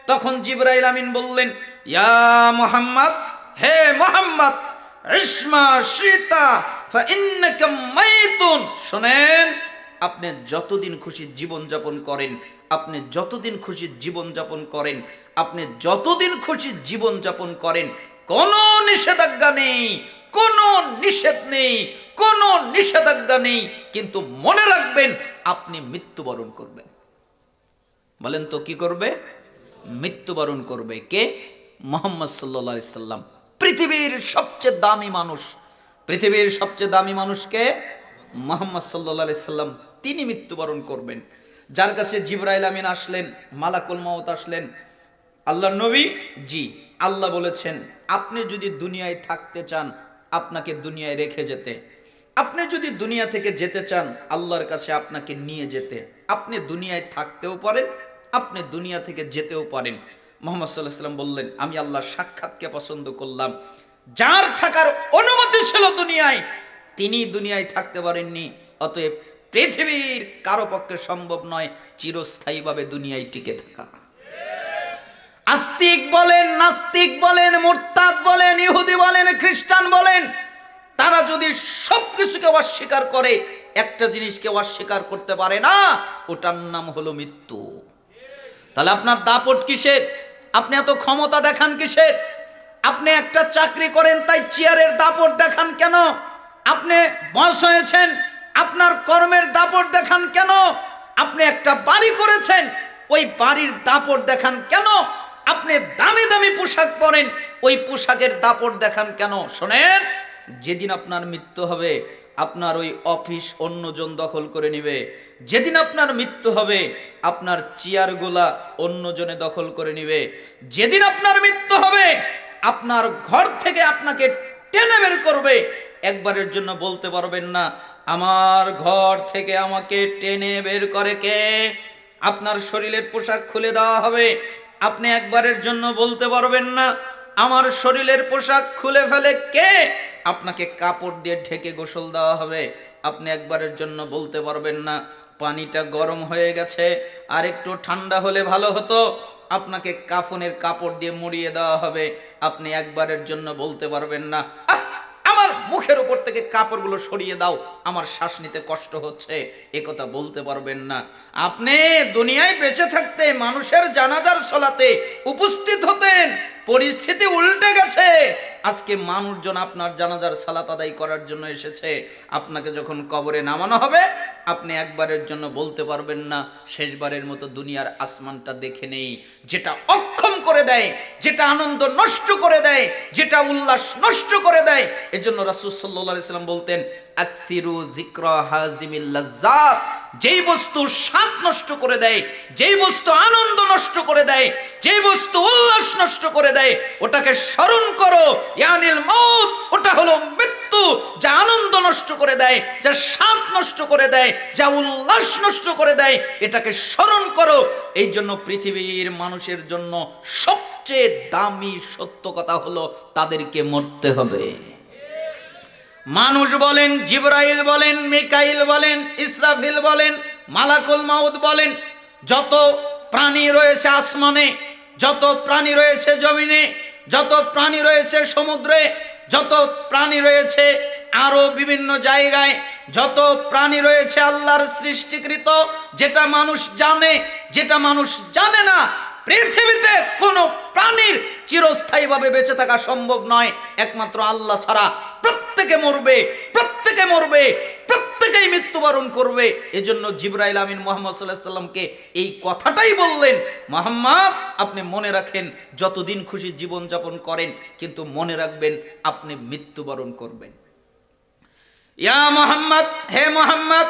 তখন জিবরাইল আমিন বললেন, ইয়া মুহাম্মদ, হে মুহাম্মদ, ইসমা শিতা ফাইন্নাকা মাইতুন। শুনেন, আপনি যতদিন খুশি জীবন যাপন করেন, আপনি যতদিন খুশি জীবন যাপন করেন, আপনি যতদিন খুশি জীবন যাপন করেন, কোনো নিষেধাজ্ঞা নেই, কোনো নিষেধ নেই, কোনো নিষেধাজ্ঞা নেই। কিন্তু মনে রাখবেন, আপনি মৃত্যুবরণ করবেন। বলেন তো কি করবে? মৃত্যুবরণ করবে। কে? মুহাম্মদ সাল্লাল্লাহু আলাইহি সাল্লাম, পৃথিবীর সবচেয়ে দামি মানুষ। পৃথিবীর সবচেয়ে দামি মানুষকে মুহাম্মদ সাল্লাল্লাহু আলাইহি সাল্লাম, তিনি মৃত্যুবরণ করবেন। যার কাছে জিবরাইল আমিন আসলেন, মালাকুল মাউত আসলেন, আল্লাহর নবী জি, আল্লাহ বলেছেন আপনি যদি দুনিয়ায় থাকতে চান, আপনাকে দুনিয়ায় রেখে যেতে, আপনি যদি দুনিয়া থেকে যেতে চান, আল্লাহর কাছে আপনাকে নিয়ে যেতে, আপনি দুনিয়ায় থাকতেও পারেন, আপনি দুনিয়া থেকে যেতেও পারেন। মুহাম্মদ সাল্লাল্লাহু আলাইহি সাল্লাম বললেন, আমি আল্লাহর সাক্ষাৎকে পছন্দ করলাম। যার থাকার অনুমতি ছিল দুনিয়ায়, তিনি দুনিয়ায় থাকতে পারেননি, অতএব পৃথিবীর কারো পক্ষে সম্ভব নয় চিরস্থায়ীভাবে দুনিয়ায় টিকে থাকা। আস্তিক বলেন, নাস্তিক বলেন, মুরতাদ বলেন, ইহুদি বলেন, খ্রিস্টান বলেন, তারা যদি সবকিছুকে অস্বীকার করে, একটা জিনিসকে অস্বীকার করতে পারে না, ওটার নাম হলো মৃত্যু। তাহলে আপনার দাপট কিসের? আপনি এত ক্ষমতা দেখান কিসের? আপনি একটা চাকরি করেন তাই চেয়ারের দাপট দেখান কেন? আপনি বস হয়েছেন, আপনার কর্মের দাপট দেখান কেন? আপনি একটা বাড়ি করেছেন, ওই বাড়ির দাপট দেখান কেন? আপনি দামি দামি পোশাক পরেন, ওই পোশাকের দাপট দেখান কেন? শোনেন, যেদিন আপনার মৃত্যু হবে, আপনার ওই অফিস অন্যজন দখল করে নেবে। যেদিন আপনার মৃত্যু হবে, আপনার চেয়ারগুলা অন্যজনে দখল করে নেবে। যেদিন আপনার মৃত্যু হবে, আপনার ঘর থেকে আপনাকে টেনে বের করবে। একবারের জন্য বলতে পারবেন না, আমার ঘর থেকে আমাকে টেনে বের করে কে? আপনার শরীরের পোশাক খুলে দেওয়া হবে। আপনি একবারের জন্য বলতে পারবেন না, আমার শরীরের পোশাক খুলে ফেলে কে? আপনাকে কাপড় দিয়ে ঢেকে গোসল দেওয়া হবে। আপনি একবারের জন্য বলতে পারবেন না, পানিটা গরম হয়ে গেছে, আর একটু ঠান্ডা হলে ভালো হতো। আপনাকে কাফনের কাপড় দিয়ে মুড়িয়ে দেওয়া হবে। আপনি একবারের জন্য বলতে পারবেন না, আমার মুখের উপর থেকে কাপড়গুলো সরিয়ে দাও, আমার শ্বাস নিতে কষ্ট হচ্ছে, একথা বলতে পারবেন না। আপনি দুনিয়ায় বেঁচে থাকতে মানুষের জানাজার সালাতে উপস্থিত হতেন, পরিস্থিতি উল্টে গেছে। আজকে মানুষজন আপনার জানাজার সালাত আদায় করার জন্য এসেছে। আপনাকে যখন কবরে নামানো হবে, আপনি একবারের জন্য বলতে পারবেন না, শেষবারের মতো দুনিয়ার আসমানটা দেখে নেই। যেটা অক্ষম করে দেয়, যেটা আনন্দ নষ্ট করে দেয়, যেটা উল্লাস নষ্ট করে দেয়। এজন্য রাসূল সাল্লাল্লাহু আলাইহি সাল্লাম বলতেন, আকসিরু যিকরা হাজিমিল লাজ্জাত। যেই বস্তু স্বাদ নষ্ট করে দেয়, যেই বস্তু আনন্দ নষ্ট করে দেয়, যেই বস্তু উল্লাস নষ্ট করে দেয়, ওটাকে স্মরণ করো। ইয়ানিল মউত, ওটা হলো মৃত্যু। বস্তু যা আনন্দ নষ্ট করে দেয়, যা স্বাদ নষ্ট করে দেয়, যা উল্লাস নষ্ট করে দেয়, এটাকে স্মরণ করো। এই জন্য পৃথিবীর মানুষের জন্য সবচেয়ে দামি সত্য কথা হলো তাদেরকে মরতে হবে। মানুষ বলেন, জিবরাইল বলেন, মিকাইল বলেন, ইসরাফিল বলেন, মালাকুল মাউত বলেন, যত প্রাণী রয়েছে আসমানে, যত প্রাণী রয়েছে জমিনে, যত প্রাণী রয়েছে সমুদ্রে, যত প্রাণী রয়েছে আরো বিভিন্ন জায়গায়, যত প্রাণী রয়েছে আল্লাহর সৃষ্টিকৃত, যেটা মানুষ জানে, যেটা মানুষ জানে না, পৃথিবীতে কোনো প্রাণীর চিরস্থায়ীভাবে বেঁচে থাকা সম্ভব নয় একমাত্র আল্লাহ ছাড়া। প্রত্যেকে মরবে, প্রত্যেকে মরবে, প্রত্যেকেই মৃত্যুবরণ করবে। এজন্য জিবরাইল আমিন মুহাম্মদ সাল্লাল্লাহু আলাইহি সাল্লামকে এই কথাটাই বললেন, মুহাম্মদ আপনি মনে রাখেন যতদিন খুশি জীবন যাপন করেন, কিন্তু মনে রাখবেন আপনি মৃত্যুবরণ করবেন। ইয়া মুহাম্মদ, হে মুহাম্মদ,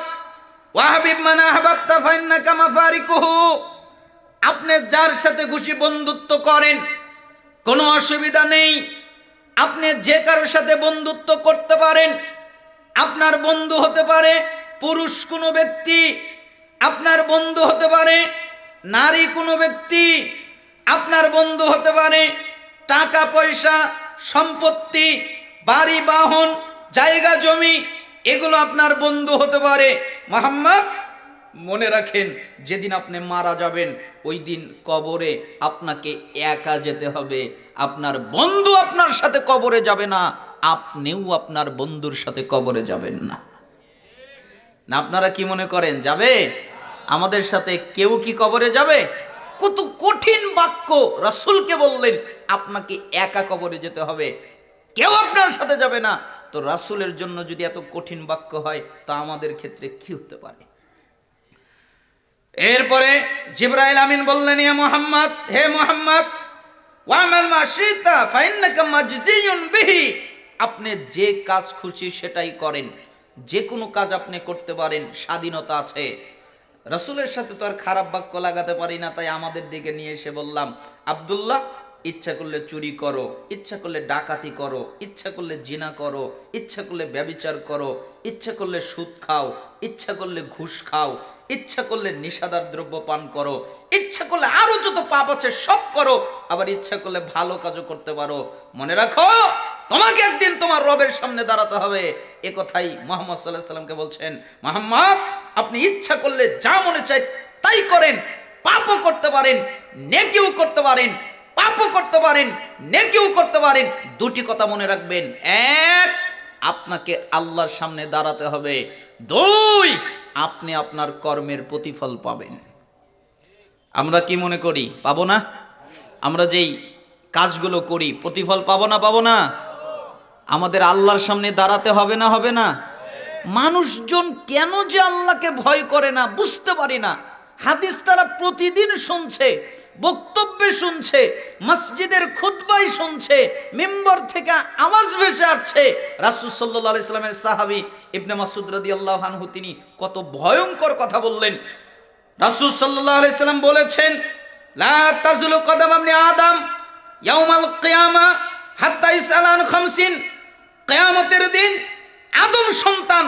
ওয়া হাবিব মান আহবাবতা ফাইন্নাকা মাফারিকুহু, আপনি যার সাথে খুশি বন্ধুত্ব করেন, কোনো অসুবিধা নেই। আপনি যে কারোর সাথে বন্ধুত্ব করতে পারেন। আপনার বন্ধু হতে পারে পুরুষ কোনো ব্যক্তি, আপনার বন্ধু হতে পারে নারী কোনো ব্যক্তি, আপনার বন্ধু হতে পারে টাকা পয়সা, সম্পত্তি, বাড়ি বাহন, জায়গা জমি, এগুলো আপনার বন্ধু হতে পারে। মুহাম্মদ মনে রাখেন যেদিন আপনি মারা যাবেন ওই দিন কবরে আপনাকে একা যেতে হবে। আপনার বন্ধু আপনার সাথে কবরে যাবে না, আপনিও আপনার বন্ধুর সাথে কবরে যাবেন না। না আপনারা কি মনে করেন যাবে? আমাদের সাথে কেউ কি কবরে যাবে? কত কঠিন বাক্য রাসূলকে বললেন, আপনাকে একা কবরে যেতে হবে, কেউ আপনার সাথে যাবে না। তো রাসূলের জন্য যদি এত কঠিন বাক্য হয় তা আমাদের ক্ষেত্রে কি হতে পারে? এরপরে জিবরাইল আমিন বললেন, ইয়া মুহাম্মদ, হে মুহাম্মদ, ওয়ামাল মা শিতা ফাইন্নাকা মাজজিয়ুন বিহি, আপনি যে কাজ খুশি সেটাই করেন, যে কোনো কাজ আপনি করতে পারেন, স্বাধীনতা আছে। রাসূলের সাথে তো আর খারাপ বাক্য লাগাতে পারি না, তাই আমাদের দিকে নিয়ে এসে বললাম, আব্দুল্লাহ ইচ্ছা করলে চুরি করো, ইচ্ছা করলে ডাকাতি করো, ইচ্ছা করলে জিনা করো, ইচ্ছা করলে ব্যভিচার করো, ইচ্ছা করলে সুদ খাও, ইচ্ছা করলে ঘুষ খাও, ইচ্ছা করলে নেশাদার দ্রব্য পান করো, ইচ্ছা করলে আরো যত পাপ আছে সব করো, আবার ইচ্ছা করলে ভালো কাজও করতে পারো। মনে রাখো তোমাকে একদিন তোমার রবের সামনে দাঁড়াতে হবে। এ কথাই মুহাম্মদ সাল্লাল্লাহু আলাইহি সাল্লামকে বলছেন, মুহাম্মদ আপনি ইচ্ছা করলে যা মনে চায় তাই করেন, পাপও করতে পারেন, নেকিও করতে পারেন, পাপও করতে পারেন, নেকিও করতে পারেন। দুটি কথা মনে রাখবেন, এক, আপনাকে আল্লাহর সামনে দাঁড়াতে হবে, দুই, আপনি আপনার কর্মের প্রতিফল পাবেন। আমরা কি মনে করি পাবো না? আমরা যেই কাজগুলো করি প্রতিফল পাবো না? পাবো না? আমাদের আল্লাহর সামনে দাঁড়াতে হবে না? হবে না? মানুষজন কেন যে আল্লাহকে ভয় করে না বুঝতে পারি না। হাদিস তারা প্রতিদিন শুনছে, বক্তব্যে শুনছে, মসজিদের খুতবায় শুনছে, মিম্বর থেকে আওয়াজ ভেসে আসছে। রাসূল সাল্লাল্লাহু আলাইহি সাল্লামের সাহাবী ইবনে মাসউদ রাদিয়াল্লাহু আনহু তিনি কত ভয়ঙ্কর কথা বললেন। রাসূল সাল্লাল্লাহু আলাইহি সাল্লাম বলেছেন, লা তাজুলু কদম ইবনে আদম ইয়াউমাল কিয়ামা হাত্তা ইসআল আন খামসিন, কিয়ামতের দিন আদম সন্তান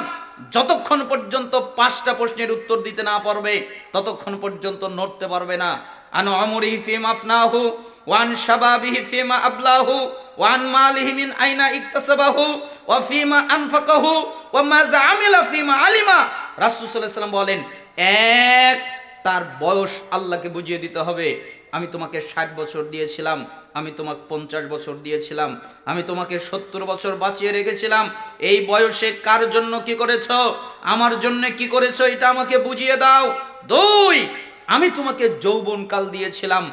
যতক্ষণ পর্যন্ত 5টা প্রশ্নের উত্তর দিতে না পারবে ততক্ষণ পর্যন্ত নড়তে পারবে না। আন আমরিহি ফিমা আফনাহু ওয়া আন শাবাবিহি ফিমা আবলাহু ওয়া আন মালিহি মিন আইনা ইকতাসাবাহু ওয়া ফিমা আনফাকাহু ওয়া মাযা আমিলা ফিমা আলিমা। রাসূল সাল্লাল্লাহু আলাইহি ওয়াসাল্লাম বলেন, এক, তার বয়স আল্লাহকে বুঝিয়ে দিতে হবে। আমি তোমাকে 60 বছর দিয়েছিলাম, আমি তোমাকে 50 বছর দিয়েছিলাম, আমি তোমাকে 70 বছর বাঁচিয়ে রেখেছিলাম। এই বয়সে কার জন্য কি করেছো? আমার জন্য কি করেছো এটা আমাকে বুঝিয়ে দাও। দুই, আমি তোমাকে যৌবনকাল দিয়েছিলাম,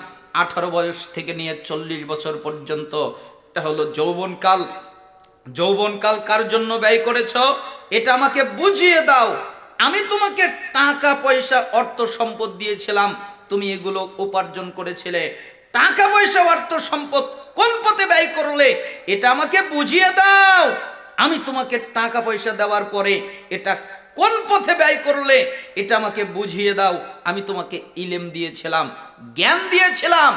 18 বয়স থেকে নিয়ে 40 বছর পর্যন্ত, এটা হলো যৌবনকাল। যৌবনকাল কার জন্য ব্যয় করেছো এটা আমাকে বুঝিয়ে দাও। আমি তোমাকে টাকা পয়সা অর্থ সম্পদ দিয়েছিলাম, তুমি এগুলো উপার্জন করেছিলে, টাকা পয়সা অর্থ সম্পদ কোন পথে ব্যয় করলে এটা আমাকে বুঝিয়ে দাও। আমি তোমাকে টাকা পয়সা দেওয়ার পরে এটা কোন পথে ব্যয় করলে এটা আমাকে বুঝিয়ে দাও। আমি তোমাকে ইলম দিয়েছিলাম, জ্ঞান দিয়েছিলাম,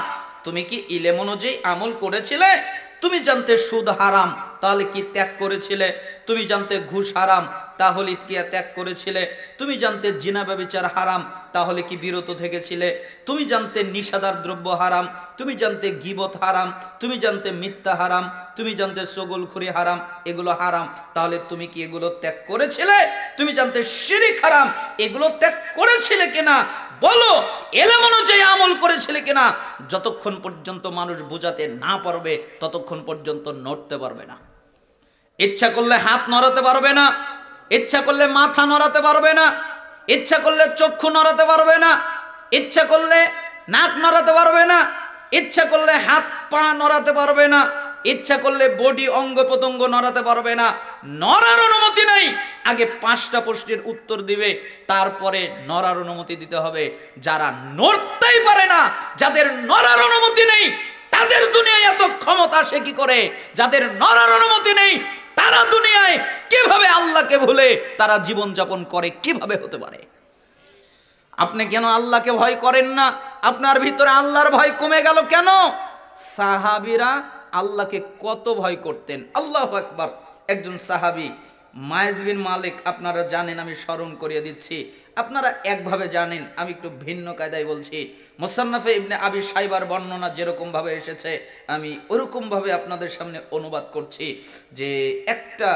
তুমি কি ইলম অনুযায়ী আমল করেছিলে? তুমি জানতে সুদ হারাম, তাহলে কি ত্যাগ করেছিলে? তুমি জানতে ঘুষ হারাম, তাহলে কি ত্যাগ করেছিলে? তুমি জানতে জিনা ব্যভিচার হারাম, তাহলে কি বিরত থেকেছিলে? তুমি জানতে নিষাদার দ্রব্য হারাম, তুমি জানতে গীবত হারাম, তুমি জানতে মিথ্যা হারাম, তুমি জানতে চগলখুরি হারাম, এগুলো হারাম, তাহলে তুমি কি এগুলো ত্যাগ করেছিলে? তুমি জানতে শিরক হারাম, এগুলো ত্যাগ করেছিলে কিনা বলো। এলেম অনুযায়ী আমল করেছিলে কিনা? যতক্ষণ পর্যন্ত মানুষ বোঝাতে না পারবে ততক্ষণ পর্যন্ত নড়তে পারবে না। ইচ্ছা করলে হাত নড়াতে পারবে না, ইচ্ছা করলে মাথা নড়াতে পারবে না, ইচ্ছা করলে চক্ষু নড়াতে পারবে না, ইচ্ছা করলে নাক নড়াতে পারবে না, ইচ্ছা করলে হাত পা নড়াতে পারবে না, ইচ্ছা করলে বডি অঙ্গ প্রত্যঙ্গ নড়াতে পারবে না। নড়ার অনুমতি নেই। আগে 5টা প্রশ্নের উত্তর দিবে, তারপরে নড়ার অনুমতি দিতে হবে। যারা নড়তেই পারে না, যাদের নড়ার অনুমতি নেই, তাদের দুনিয়ায় এত ক্ষমতা আসে কি করে? যাদের নড়ার অনুমতি নেই, তারা দুনিয়ায় কিভাবে আল্লাহকে ভুলে তারা জীবন যাপন করে, কিভাবে হতে পারে? আপনি কেন আল্লাহকে ভয় করেন না? আপনার ভিতরে আল্লাহর ভয় কমে গেল কেন? সাহাবীরা আল্লাহকে কত ভয় করতেন। আল্লাহু আকবার। একজন সাহাবী মায়েজ বিন মালিক, আপনারা জানেন, আমি স্মরণ করিয়ে দিচ্ছি। আপনারা একভাবে জানেন, আমি একটু ভিন্ন কায়দায় বলছি। মুসান্নাফে ইবনে আবি শাইবার বর্ণনা যেরকম ভাবে এসেছে আমি ওরকম ভাবে আপনাদের সামনে অনুবাদ করছি। যে একটা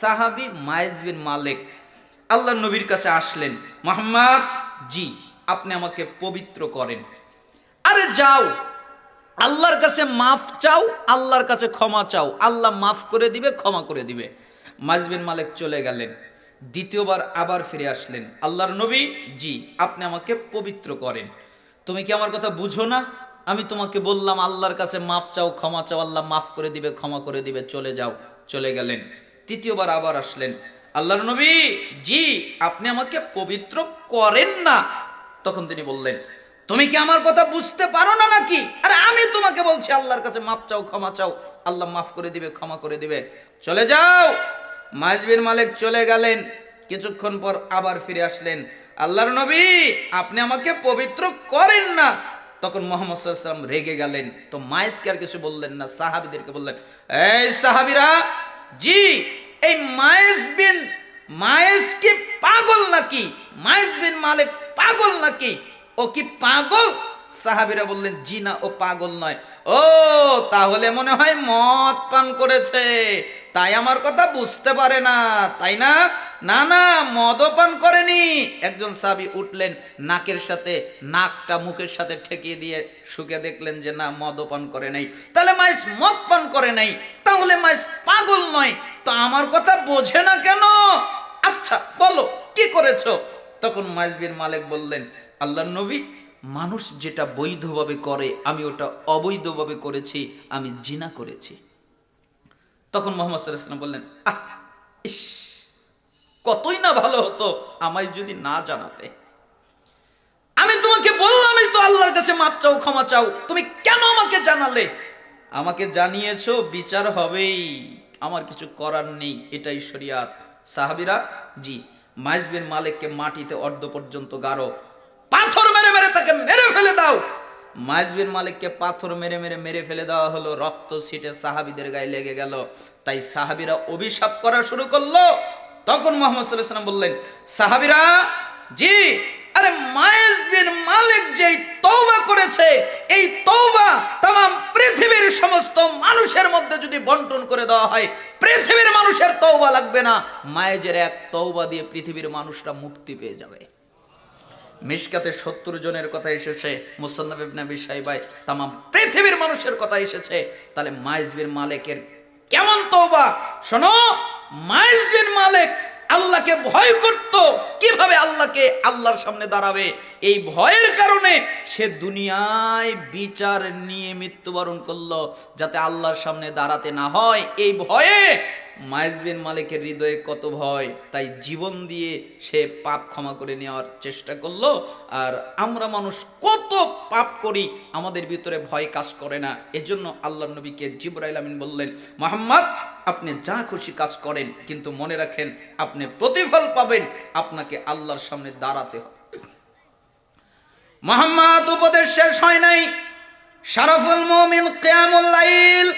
সাহাবী মায়েজ বিন মালিক আল্লাহর নবীর কাছে আসলেন, মুহাম্মদ জি আপনি আমাকে পবিত্র করেন। আরে যাও আল্লাহর কাছে মাফ চাও, আল্লাহর কাছে ক্ষমা চাও, আল্লাহ মাফ করে দিবে, ক্ষমা করে দিবে। মায়েজ বিন মালিক চলে গেলেন। দ্বিতীয়বার আবার ফিরে আসলেন, আল্লাহর নবী জি আপনি আমাকে পবিত্র করেন। তুমি কি আমার কথা বুঝো না? আমি তোমাকে বললাম আল্লাহর কাছে মাফ চাও, ক্ষমা চাও, আল্লাহ মাফ করে দিবে, ক্ষমা করে দিবে, চলে যাও। চলে গেলেন। তৃতীয়বার আবার আসলেন, আল্লাহর নবী জি আপনি আমাকে পবিত্র করেন না। তখন তিনি বললেন, তুমি কি আমার কথা বুঝতে পারো না নাকি? আরে আমি তোমাকে বলছি আল্লাহর কাছে মাফ চাও, ক্ষমা চাও, আল্লাহ মাফ করে দিবে, ক্ষমা করে দিবে, চলে যাও। মায়েজ বিন মালিক চলে গেলেন। কিছুক্ষণ পর আবার ফিরে আসলেন, আল্লাহর নবী আপনি আমাকে পবিত্র করেন না। তখন মুহাম্মদ সাল্লাল্লাহু আলাইহি ওয়াসাল্লাম রেগে গেলেন। তো মায়েজকে আর কিছু বললেন না, সাহাবীদেরকে বললেন, এই সাহাবীরা জি এই মায়েজ কি পাগল নাকি? মায়েজ বিন মালিক পাগল নাকি? ও কি পাগল? সাহাবীরা বললেন, জি না ও পাগল নয়। ও তাহলে মনে হয় মদ পান করেছে, তাই আমার কথা বুঝতে পারে না, তাই না? না না মদও পান করেনি। একজন সাহাবী উঠলেন, নাকের সাথে নাকটা মুখের সাথে ঠেকিয়ে দিয়ে শুকে দেখলেন যে না মদও পান করে নাই। তাহলে মাইজ মদ পান করে নাই, তাহলে মাইজ পাগল নয়। তো আমার কথা বোঝে না কেন? আচ্ছা বলো কি করেছো? তখন মাইজ বিন মালিক বললেন, আল্লাহর নবী মানুষ যেটা বৈধভাবে করে আমি ওটা অবৈধভাবে করেছি, আমি জিনা করেছি। তখন মুহাম্মদ সাল্লাল্লাহু আলাইহি ওয়াসাল্লাম বললেন, আহ ইস কতই না ভালো হতো আমায় যদি না জানাতে। আমি তোমাকে বললামই তো আল্লাহর কাছে মাপ চাও, ক্ষমা চাও, তুমি কেন আমাকে জানালে? আমাকে জানিয়েছো, বিচার হবেই, আমার কিছু করার নেই, এটাই শরিয়াত। সাহাবীরা জি মাইজ বিন মালিককে মাটিতে অর্ধ পর্যন্ত গাড়ো, পাথর মেরে মেরে তাকে মেরে ফেলে দাও। মাইজ বিন মালিককে পাথর মেরে মেরে মেরে ফেলে দেওয়া হলো। রক্ত ছিটে সাহাবীদের গায়ে লেগে গেল। তাই সাহাবীরা অভিশাপ করা শুরু করলো। তখন মুহাম্মদ সাল্লাল্লাহু আলাইহি ওয়াসাল্লাম বললেন, সাহাবীরা জি আরে মাইজ বিন মালিক যেই তওবা করেছে, এই তওবা तमाम পৃথিবীর সমস্ত মানুষের মধ্যে যদি বন্টন করে দেওয়া হয়, পৃথিবীর মানুষের তওবা লাগবে না। মাইজের এক তওবা দিয়ে পৃথিবীর মানুষরা মুক্তি পেয়ে যাবে। মিশকাতে 70 জনের কথা এসেছে, মুসান্নাফ ইবনে আবি শাইবায় तमाम পৃথিবীর মানুষের কথা এসেছে। তাহলে মাইজ বিন মালিকের কেমন তওবা শোনো। মাইজ বিন মালিক আল্লাহকে ভয় করত। কিভাবে আল্লাহর সামনে দাঁড়াবে, এই ভয়ের কারণে সে দুনিয়ায় বিচার নিয়ে মৃত্যুবরণ করলো, যাতে আল্লাহর সামনে দাঁড়াতে না হয়। এই ভয়ে মাইজ বিন মালিকের হৃদয়ে কত ভয়, তাই জীবন দিয়ে সে পাপ ক্ষমা করে নেওয়ার চেষ্টা করলো। আর আমরা মানুষ কত পাপ করি, আমাদের ভিতরে ভয় কাজ করে না। এজন্য আল্লাহর নবীকে জিবরাইল আমিন বললেন, মুহাম্মদ আপনি যা খুশি কাজ করেন, কিন্তু মনে রাখেন আপনি প্রতিফল পাবেন, আপনাকে আল্লাহর সামনে দাঁড়াতে হবে। মুহাম্মদ উপদেশ শেষ হয় নাই। শারাফুল মুমিন কিয়ামুল লাইল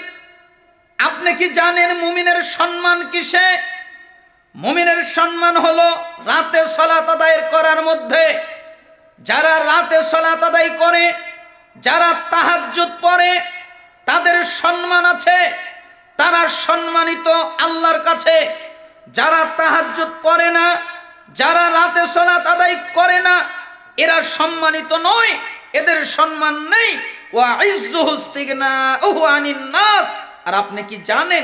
আপনি কি জানেন মুমিনের সম্মান কিসে? মুমিনের সম্মান হলো রাতে সালাত আদায় করার মধ্যে। যারা রাতে সালাত আদায় করে, যারা তাহাজ্জুদ পড়ে, তাদের সম্মান আছে, তারা সম্মানিত আল্লাহর কাছে। যারা তাহাজ্জুদ পড়ে না, যারা রাতে সালাত আদায় করে না, এরা সম্মানিত নয়, এদের সম্মান নেই। ওয়া ইজ্জুহু ইস্তিগনাউহু আনিন নাস। আর আপনি কি জানেন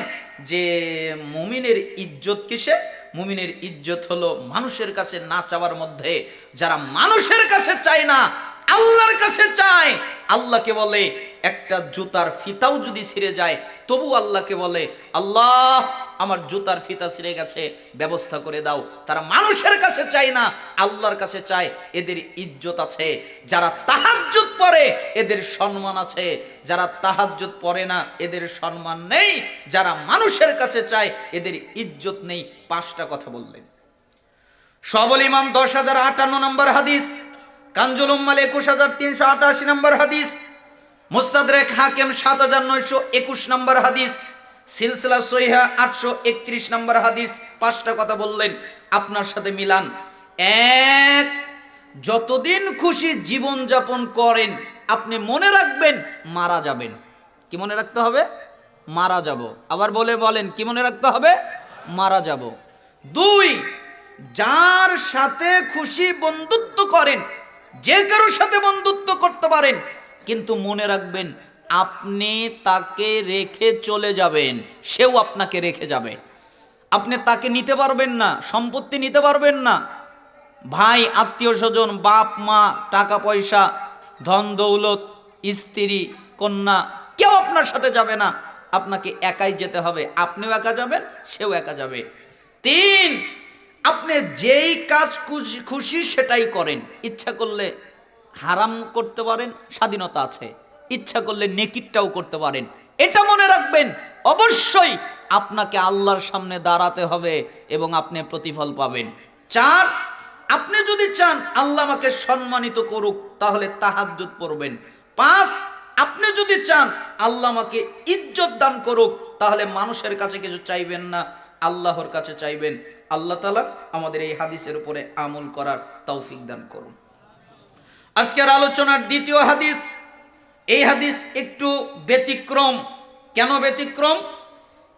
যে মুমিনের ইজ্জত কিসে? মুমিনের ইজ্জত হলো মানুষের কাছে না চাওয়ার মধ্যে। যারা মানুষের কাছে চায় না, আল্লাহর কাছে চায়, আল্লাহকে বলে একটা জুতার ফিতাও যদি ছিঁড়ে যায় তবু আল্লাহকে বলে, আল্লাহ আমার জুতার ফিতা ছিঁড়ে গেছে, ব্যবস্থা করে দাও। তারা মানুষের কাছে চায় না, আল্লাহর কাছে চায়, এদের ইজ্জত আছে। যারা তাহাজ্জুদ পড়ে এদের সম্মান আছে, যারা তাহাজ্জুদ পড়ে না এদের সম্মান নেই। যারা মানুষের কাছে চায় এদের ইজ্জত নেই। 5টা কথা বললেন। সবল ইমান 10,058 নম্বর হাদিস, কানজুল উম্মাল 21,388 নম্বর হাদিস, মুস্তাদরাক হাকিম 7,921 নম্বর হাদিস, সিলসিলা সহিহা 831 নম্বর হাদিস। 5টা কথা বললেন, আপনার সাথে মিলান। 1, যতদিন খুশি জীবন যাপন করেন, আপনি মনে রাখবেন মারা যাবেন। কি মনে রাখতে হবে? মারা যাব। আবার বলেন কি মনে রাখতে হবে? মারা যাব। 2, যার সাথে খুশি বন্ধুত্ব করেন, যে কারোর সাথে বন্ধুত্ব করতে পারেন, কিন্তু মনে রাখবেন আপনি তাকে রেখে চলে যাবেন, সেও আপনাকে রেখে যাবে। আপনি তাকে নিতে পারবেন না, সম্পত্তি নিতে পারবেন না, ভাই, আত্মীয় স্বজন, বাপ মা, টাকা পয়সা, ধন দৌলত, স্ত্রী, কন্যা, কেউ আপনার সাথে যাবে না। আপনাকে একাই যেতে হবে। আপনিও একা যাবেন, সেও একা যাবে। 3, আপনি যেই কাজ খুশি সেটাই করেন। ইচ্ছা করলে হারাম করতে পারেন, স্বাধীনতা আছে। ইচ্ছা করলে নেকিরটাও করতে পারেন। এটা মনে রাখবেন, অবশ্যই আপনাকে আল্লাহর সামনে দাঁড়াতে হবে এবং আপনি প্রতিফল পাবেন। 4, আপনি যদি চান আল্লাহ আমাকে সম্মানিত করুক, তাহলে তাহাজ্জুদ পড়বেন। 5, আপনি যদি চান আল্লাহ আমাকে ইজ্জত দান করুক, তাহলে মানুষের কাছে কিছু চাইবেন না, আল্লাহর কাছে চাইবেন। আল্লাহ তাআলা আমাদের এই হাদিসের উপরে আমল করার তৌফিক দান করুন। আজকের আলোচনার দ্বিতীয় হাদিস, এই হাদিস একটু ব্যতিক্রম। কেন ব্যতিক্রম?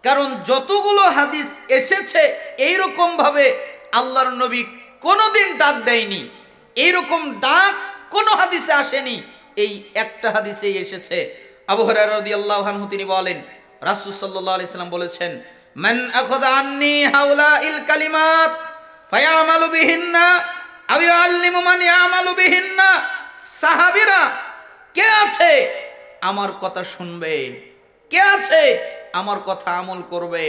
কারণ যতগুলো হাদিস এসেছে এইরকম ভাবে আল্লাহর নবী কোনোদিন ডাক দেয়নি, এইরকম ডাক কোনো হাদিসে আসেনি। এই একটা হাদিসেই এসেছে। আবু হুরায়রা রাদিয়াল্লাহু আনহু তিনি বলেন, রাসূল সাল্লাল্লাহু আলাইহি সাল্লাম বলেছেন, মান আখাযা আন্নী হাউলাইল কালিমাত ফায়ামালু বিহিন্না আও ইউআল্লিমু মান ইয়ামালু বিহিন্না। সাহাবীরা কে আছে আমার কথা শুনবে, কে আছে আমার কথা আমল করবে,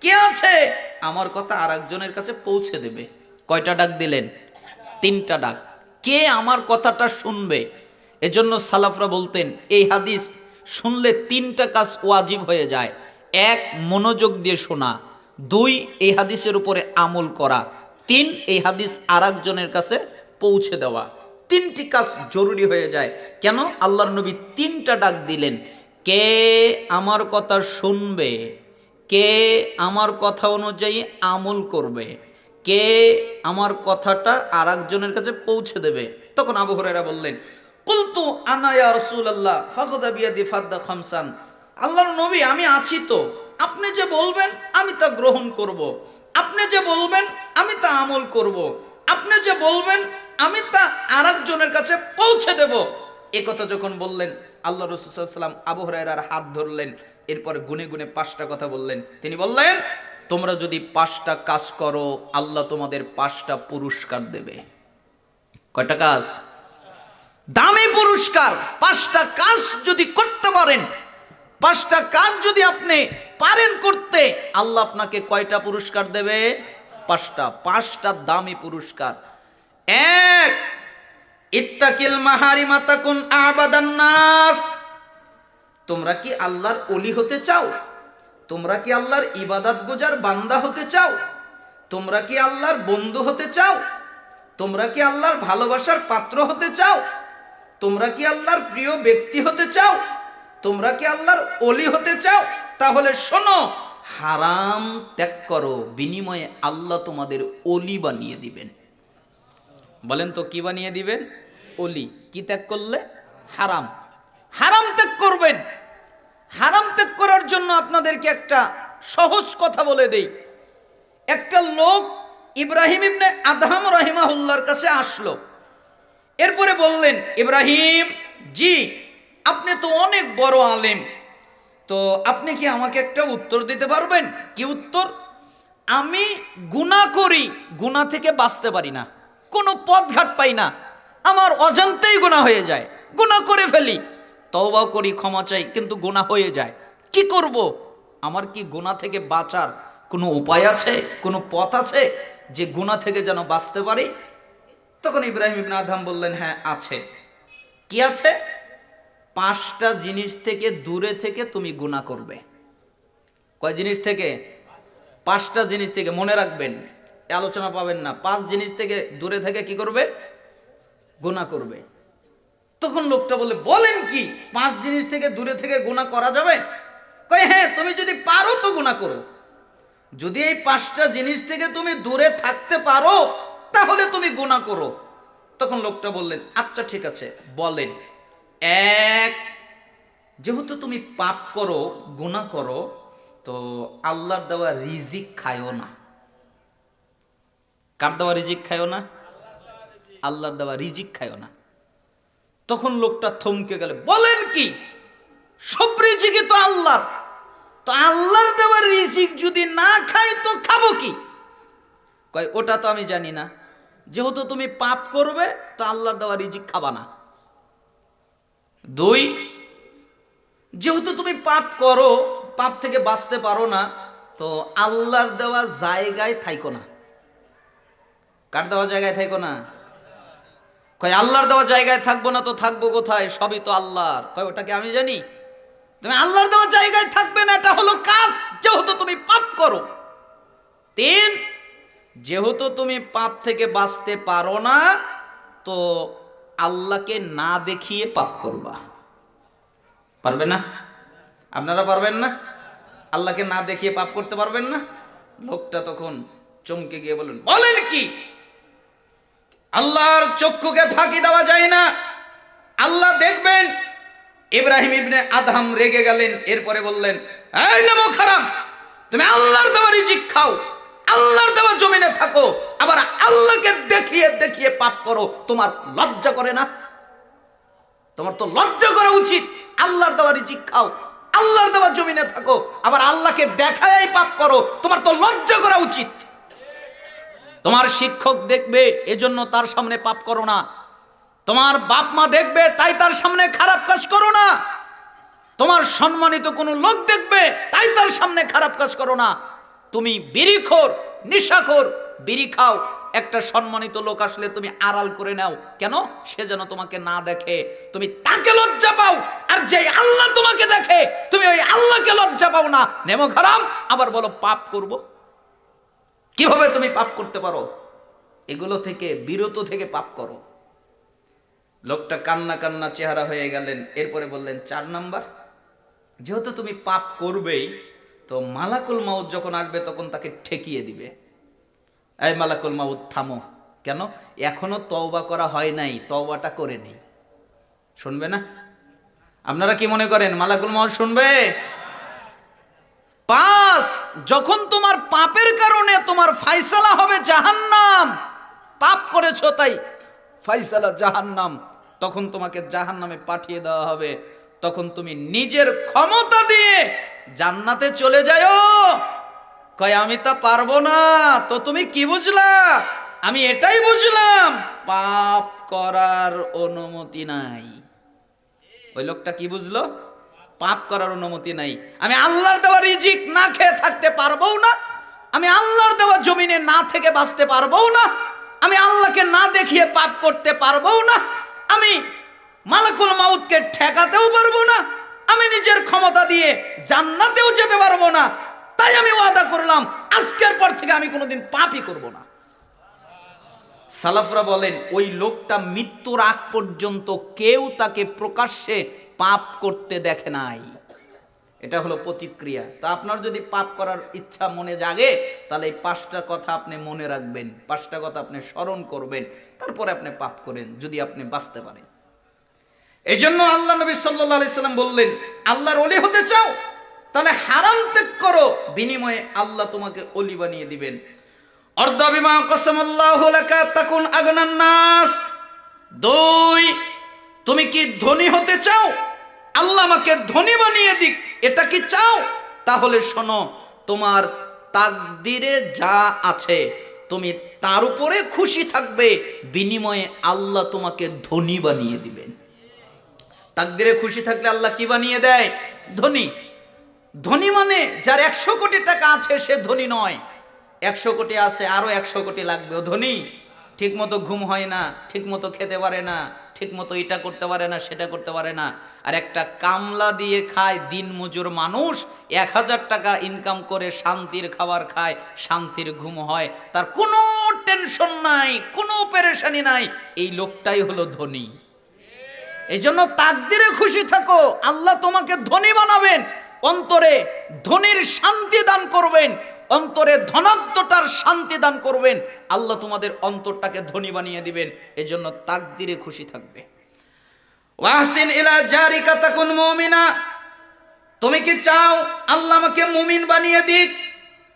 কে আছে আমার কথা আরেকজনের কাছে পৌঁছে দেবে। কয়টা ডাক দিলেন? 3টা ডাক। কে আমার কথাটা শুনবে? এজন্য সালাফরা বলতেন এই হাদিস শুনলে 3টা কাজ ওয়াজিব হয়ে যায়। 1, মনোযোগ দিয়ে শোনা। 2, এই হাদিসের উপরে আমল করা। 3, এই হাদিস আরেকজনের কাছে পৌঁছে দেওয়া। 3টি কাজ জরুরি হয়ে যায়। কেন? আল্লাহর নবী 3টা ডাক দিলেন। কে আমার কথা শুনবে, কে আমার কথা অনুযায়ী আমল করবে, কে আমার কথাটা আরেকজনের কাছে পৌঁছে দেবে। তখন আবু হুরায়রা বললেন, কুলতু আনা ইয়া রাসূলুল্লাহ ফাখাযা বিয়াদি ফাদ্দা খামসান। আল্লাহর নবী আমি আছি তো, আপনি যে বলবেন আমি তা গ্রহণ করব, আপনি যে বলবেন আমি তা আমল করব, আপনি যে বলবেন আমি তা আরেকজনের কাছে পৌঁছে দেব। এই কথা যখন বললেন, আল্লাহ রাসূল সাল্লাল্লাহু আলাইহি ওয়াসাল্লাম আবু হুরায়রার হাত ধরলেন, এরপর গুনে গুনে 5টা কথা বললেন। তিনি বললেন, তোমরা যদি 5টা কাজ করো আল্লাহ তোমাদের 5টা পুরস্কার দেবে। কয়টা কাজ? দামি পুরস্কার। 5টা কাজ যদি করতে পারেন, 5টা কাজ যদি আপনি পারেন করতে, আল্লাহ আপনাকে কয়টা পুরস্কার দেবে? 5টা দামি পুরস্কার। 1, ইত্তাকিল মাহারিমা তাকুন আবাদান নাস। তোমরা কি আল্লাহর ওলি হতে চাও? তোমরা কি আল্লাহর ইবাদত গুজার বান্দা হতে চাও? তোমরা কি আল্লাহর বন্ধু হতে চাও? তোমরা কি আল্লাহর ভালোবাসার পাত্র হতে চাও? তোমরা কি আল্লাহর প্রিয় ব্যক্তি হতে চাও? তোমরা কি আল্লাহর ওলি হতে চাও? তাহলে শোনো, হারাম ত্যাগ করো, বিনিময়ে আল্লাহ তোমাদের অলি বানিয়ে দিবেন। বলেন তো কি বানিয়ে দিবেন? অলি। কি ত্যাগ করলে? হারাম। হারাম ত্যাগ করবেন। হারাম ত্যাগ করার জন্য আপনাদেরকে একটা সহজ কথা বলে দেই। একটা লোক ইব্রাহিম ইবনে আদহাম রাহিমাহুল্লাহর কাছে আসলো। এরপরে বললেন, ইব্রাহিম জি, আপনি তো অনেক বড় আলেম, তো আপনি কি আমাকে একটা উত্তর দিতে পারবেন? কি উত্তর? আমি গুনাহ করি, গুনাহ থেকে বাঁচতে পারি না, কোনো পথঘাট পাই না, আমার অজান্তেই গুনাহ হয়ে যায়, গুনাহ করে ফেলি, তওবা করি, ক্ষমা চাই, কিন্তু গুনাহ হয়ে যায়, কি করব? আমার কি গুনাহ থেকে বাঁচার কোনো উপায় আছে, কোনো পথ আছে যে গুনাহ থেকে যেন বাঁচতে পারি? তখন ইব্রাহিম ইবনে আদহাম বললেন, হ্যাঁ আছে। কি আছে? 5টা জিনিস থেকে দূরে থেকে তুমি গুনাহ করবে। কয় জিনিস থেকে? 5টা জিনিস থেকে। মনে রাখবেন, আলোচনা পাবেন না। 5 জিনিস থেকে দূরে থেকে কি করবে? গুনাহ করবে। তখন লোকটা বলে, বলেন কি, 5 জিনিস থেকে দূরে থেকে গুনাহ করা যাবে? কয় হ্যাঁ, তুমি যদি পারো তো গুনাহ করো। যদি এই 5টা জিনিস থেকে তুমি দূরে থাকতে পারো তাহলে তুমি গুনাহ করো। তখন লোকটা বললেন, আচ্ছা ঠিক আছে, বলেন। 1, যেহেতু তুমি পাপ করো, গুনাহ করো, তো আল্লাহর দেওয়া রিজিক খায়ও না। কার দেওয়া রিজিক খায়ও না? আল্লাহর দেওয়া রিজিক খায়ও না। তখন লোকটা থমকে গেল, বলেন কি, সব রিজিকই তো আল্লাহর, তো আল্লাহর দেওয়া রিজিক যদি না খাই তো খাবো কি? কয় ওটা তো আমি জানি না, যেহেতু তুমি পাপ করবে তো আল্লাহর দেওয়া রিজিক খাবা না। 2, যেহেতু তুমি পাপ করো, পাপ থেকে বাঁচতে পারো না, তো আল্লাহর দেওয়া জায়গায় থাইকো না। কার দেওয়া জায়গায় থাইকো না? কয় আল্লাহর দেওয়া জায়গায় থাকবো না তো থাকবো কোথায়? সবই তো আল্লাহর। কয় ওটাকে আমি জানি। তুমি আল্লাহর দেওয়া জায়গায় থাকবে না, এটা হলো কাজ, যেহেতু তুমি পাপ করো। 3, যেহেতু তুমি পাপ থেকে বাঁচতে পারো না, তো আল্লাহকে না দেখিয়ে পাপ করবা। পারবে না? আপনারা পারবেন না? আল্লাহকে না দেখিয়ে পাপ করতে পারবেন না? লোকটা তখন চমকে গিয়ে বলেন, বলেন কি, আল্লাহর চক্ষুকে ফাঁকি দেওয়া যায় না, আল্লাহ দেখবেন। ইব্রাহিম ইবনে আদহাম রেগে গেলেন। এরপরে বললেন, এই নামক হারাম, তুমি আল্লাহর দেওয়া রিজিক খাও, আল্লাহর দেওয়া জমিনে থাকো, আবার আল্লাহকে দেখিয়ে দেখিয়ে পাপ করো, তোমার লজ্জা করে না? তোমার তো লজ্জা করা উচিত। আল্লাহর দেওয়া রিজিক খাও, আল্লাহর দেওয়া জমিনে থাকো, আবার আল্লাহকে দেখায় পাপ করো, তোমার তো লজ্জা করা উচিত। তোমার শিক্ষক দেখবে, এজন্য তার সামনে পাপ করো না। তোমার বাপ মা দেখবে, তাই তার সামনে খারাপ কাজ করো না। তোমার সম্মানিত কোনো লোক দেখবে, তাই তার সামনে খারাপ কাজ করো না। তুমি বিড়িখোর, নেশাখোর, বিড়ি খাও, একটা সম্মানিত লোক আসলে তুমি আড়াল করে নাও, কেন? সে যেন তোমাকে না দেখে, তুমি তাকে লজ্জা পাও। আর যে আল্লাহ তোমাকে দেখে, তুমি ওই আল্লাহকে লজ্জা পাও না। নেমো হারাম, আবার বলো পাপ করব। কিভাবে তুমি পাপ করতে পারো? এগুলো থেকে বিরত থেকে পাপ করো। লোকটা কান্না কান্না চেহারা হয়ে গেলেন। এরপরে বললেন, 4 নাম্বার, যেহেতু তুমি পাপ করবেই, তো মালাকুল মাউত যখন আসবে তখন তাকে ঠেকিয়ে দিবে। এই মালাকুল মাউত থামো। কেন? এখনো তওবা করা হয় নাই, তওবাটা করে নেই। শুনবে না? আপনারা কি মনে করেন মালাকুল মাউত শুনবে? 5, যখন তোমার পাপের কারণে তোমার ফায়সালা হবে জাহান্নাম, পাপ করেছো তাই ফায়সালা জাহান্নাম, তখন তোমাকে জাহান্নামে পাঠিয়ে দেওয়া হবে। তখন তুমি নিজের ক্ষমতা দিয়ে জান্নাতে চলে যাও। কয় আমি তা পারবো না। তো তুমি কি বুঝলা? আমি এটাই বুঝলাম, পাপ করার অনুমতি নাই। ওই লোকটা কি বুঝলো? পাপ করার অনুমতি নাই। আমি আল্লাহর দেওয়া রিজিক না খেয়ে থাকতে পারবো না, আমি আল্লাহর দেওয়া জমিনে না থেকে বাঁচতে পারবো না, আমি আল্লাহকে না দেখিয়ে পাপ করতে পারবো না, আমি মালাকুল মাউতকে ঠেকাতেও পারবো না, আমি নিজের ক্ষমতা দিয়ে জান্নাতেও যেতে পারবো না। তাই আমি ওয়াদা করলাম, আজকের পর থেকে আমি কোনোদিন পাপই করব না। সালাফরা বলেন, ওই লোকটা মৃত্যুর আগ পর্যন্ত কেউ তাকে প্রকাশ্যে পাপ করতে দেখে নাই। এটা হলো প্রতিক্রিয়া। তা আপনার যদি পাপ করার ইচ্ছা মনে জাগে, তাহলে এই 5টা কথা আপনি মনে রাখবেন, 5টা কথা আপনি স্মরণ করবেন, তারপরে আপনি পাপ করেন যদি আপনি বাঁচতে পারেন। এই জন্য আল্লাহ নবী সাল্লাল্লাহু আলাইহি সাল্লাম বললেন, আল্লাহর ওলি হতে চাও তাহলে হারাম ত্যাগ করো, বিনিময়ে আল্লাহ তোমাকে ওলি বানিয়ে দিবেন। অর্দা বিমা কসামাল্লাহু লাকা তাকুন আগনান নাস। 2, তুমি কি ধনী হতে চাও, আল্লাহ আমাকে ধনী বানিয়ে দিক, এটা কি চাও? তাহলে শোনো, তোমার তাকদিরে যা আছে তুমি তার উপরে খুশি থাকবে, বিনিময়ে আল্লাহ তোমাকে ধনী বানিয়ে দিবেন। তাকদিরে খুশি থাকলে আল্লাহ কি বানিয়ে দেয়? ধনী। ধনী মানে যার 100 কোটি টাকা আছে সে ধনী নয়, 100 কোটি আছে আরো 100 কোটি লাগবে, ও ধনী। ঠিক মতো ঘুম হয় না, ঠিক মতো খেতে পারে না, ঠিক মতো এটা করতে পারে না, সেটা করতে পারে না। আর একটা কামলা দিয়ে খায় দিন মজুর মানুষ, 1000 টাকা ইনকাম করে শান্তির খাবার খায়, শান্তির ঘুম হয়, তার কোনো টেনশন নাই, কোনো পেরেশানি নাই, এই লোকটাই হলো ধনী। এই জন্য তাকদিরে খুশি থাকো, আল্লাহ তোমাকে ধনী বানাবেন, অন্তরে ধনীর শান্তি দান করবেন, অন্তরে ধনাত্মটার শান্তি দান করবেন, আল্লাহ তোমাদের অন্তরটাকে ধনী বানিয়ে দিবেন। এই জন্য তাকদিরে খুশি থাকবে। ওয়াহসিন ইলা জারিকা তাকুন মুমিনা। তুমি কি চাও আল্লাহ আমাকে মুমিন বানিয়ে দিক,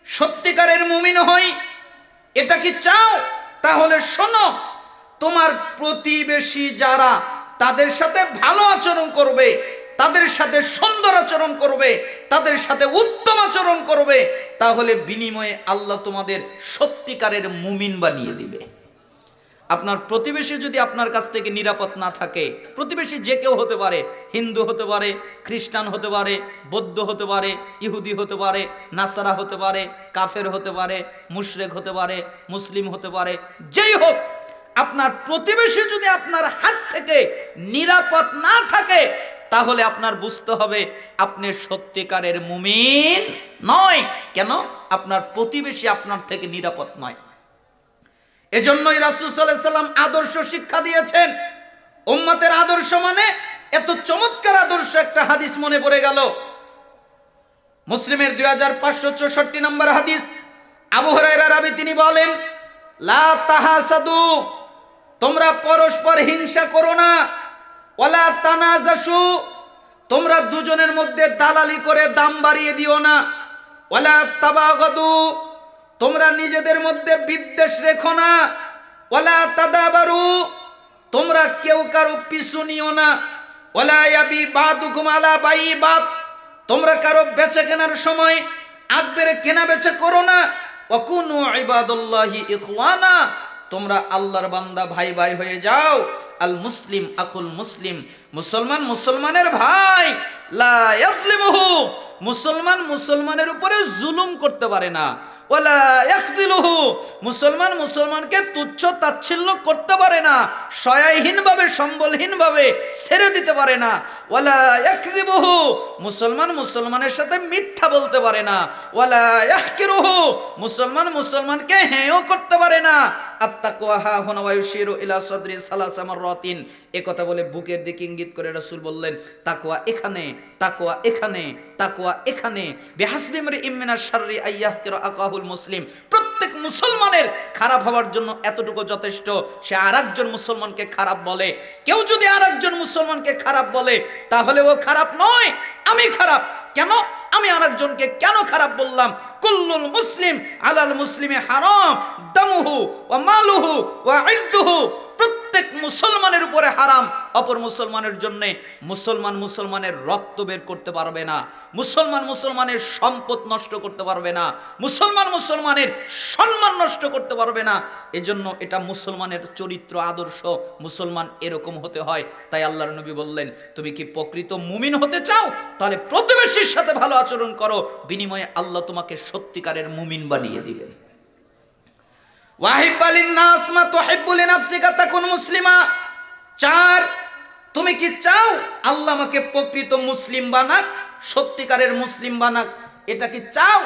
সত্যিকারের মুমিন হই, এটা কি চাও? তাহলে শোনো, তোমার প্রতিবেশী যারা, তাদের সাথে ভালো আচরণ করবে, তাদের সাথে সুন্দর আচরণ করবে, তাদের সাথে উত্তম আচরণ করবে, তাহলে বিনিময়ে আল্লাহ তোমাদের সত্যিকারের মুমিন বানিয়ে দিবে। আপনার প্রতিবেশী যদি আপনার কাছ থেকে নিরাপদ না থাকে, প্রতিবেশী যে কেউ হতে পারে, হিন্দু হতে পারে, খ্রিস্টান হতে পারে, বৌদ্ধ হতে পারে, ইহুদি হতে পারে, নাসারা হতে পারে, কাফের হতে পারে, মুশরিক হতে পারে, মুসলিম হতে পারে, যেই হোক, আপনার প্রতিবেশী যদি আপনার হাত থেকে নিরাপদ না থাকে, তাহলে আপনার বুঝতে হবে আপনি সত্যিকারের মুমিন নয়। কেন? আপনার প্রতিবেশী আপনার থেকে নিরাপদ নয়। এজন্যই রাসূল সাল্লাল্লাহু আলাইহি সাল্লাম আদর্শ শিক্ষা দিয়েছেন। উম্মতের আদর্শ মানে এত চমৎকার আদর্শ, একটা হাদিস মনে পড়ে গেল, মুসলিমের 2564 নম্বর হাদিস। আবু হুরায়রা রাবি, তিনি বলেন, লা তাহাসাদু, তোমরা পরস্পর হিংসা করো না, ওয়ালা তানাজাসু, তোমরা দুজনের মধ্যে দালালি করে দাম বাড়িয়ে দিও না, ওয়ালা তাবাগাদু, তোমরা নিজেদের মধ্যে বিদ্বেষ রেখো না, ওয়ালা তাদাবারু, তোমরা কেউ কারো পিছু নিও না, ওয়ালা ইয়াবি বাদুকুম আলা বাইবাত, তোমরা কারো বেচা কেনার সময় আকবেরে কেনা বেচা করো না, ওয়াকুনু ইবাদাল্লাহি ইখওয়ানা, তোমরা আল্লাহর বান্দা ভাই ভাই হয়ে যাও। আল মুসলিম আকুল মুসলিম, মুসলমান মুসলমানের ভাই, লা ইয়াজলিমুহু, মুসলমান মুসলমানের উপরে জুলুম করতে পারে না, ওয়ালা ইয়াখযিলুহু, মুসলমান মুসলমানকে তুচ্ছ তাচ্ছিল্য করতে পারে না, সহায়হীন ভাবে সম্বলহীন ভাবে ছেড়ে দিতে পারে না, ওয়ালা ইয়াকযিবুহু, মুসলমান মুসলমানের সাথে মিথ্যা বলতে পারে না, ওয়ালা ইয়াহকিরুহু, মুসলমান মুসলমানকে হেয় করতে পারে না। আত্তাকওয়া হা হুনা ওয়া ইউশিরু ইলা সাদরি সালাসা মাররাতিন, এই কথা বলে বুকের দিকে ইঙ্গিত করে রাসূল বললেন, তাকওয়া এখানে, তাকওয়া এখানে, তাকওয়া এখানে। বিহাসবি ইমরিইম মিনাশ শাররি আইয়াহকিরা আকাহুল মুসলিম, প্রত্যেক মুসলমানের খারাপ হওয়ার জন্য এতটুকু যথেষ্ট, সে আরেকজন মুসলমানকে খারাপ বলে। কেউ যদি আরেকজন মুসলমানকে খারাপ বলে, তাহলে ও খারাপ নয়, আমি খারাপ। কেন? আমি আরেকজনকে কেন খারাপ বললাম? কুল্লুল মুসলিম আলাল মুসলিমে হারাম দামুহু ওয়া মালুহু ওয়া ইরদুহু, প্রত্যেক মুসলমানের উপরে হারাম, অপর মুসলমানের জন্য মুসলমান মুসলমানের রক্ত বের করতে পারবে না, মুসলমান মুসলমানের সম্পদ নষ্ট করতে পারবে না, মুসলমান মুসলমানের সম্মান নষ্ট করতে পারবে না। এজন্য এটা মুসলমানের চরিত্র, আদর্শ, মুসলমান এরকম হতে হয়। তাই আল্লাহর নবী বললেন, তুমি কি প্রকৃত মুমিন হতে চাও? তাহলে প্রতিবেশীর সাথে ভালো আচরণ করো, বিনিময়ে আল্লাহ তোমাকে সত্যিকারের মুমিন বানিয়ে দিবেন। ওয়াহিব্বালিন নাস মা তুহিব্বু লিনাফসিকা তাকুন মুসলিমা। 4, তুমি কি চাও আল্লাহ আমাকে প্রকৃত মুসলিম বানাক, সত্যিকারের মুসলিম বানাক, এটা কি চাও?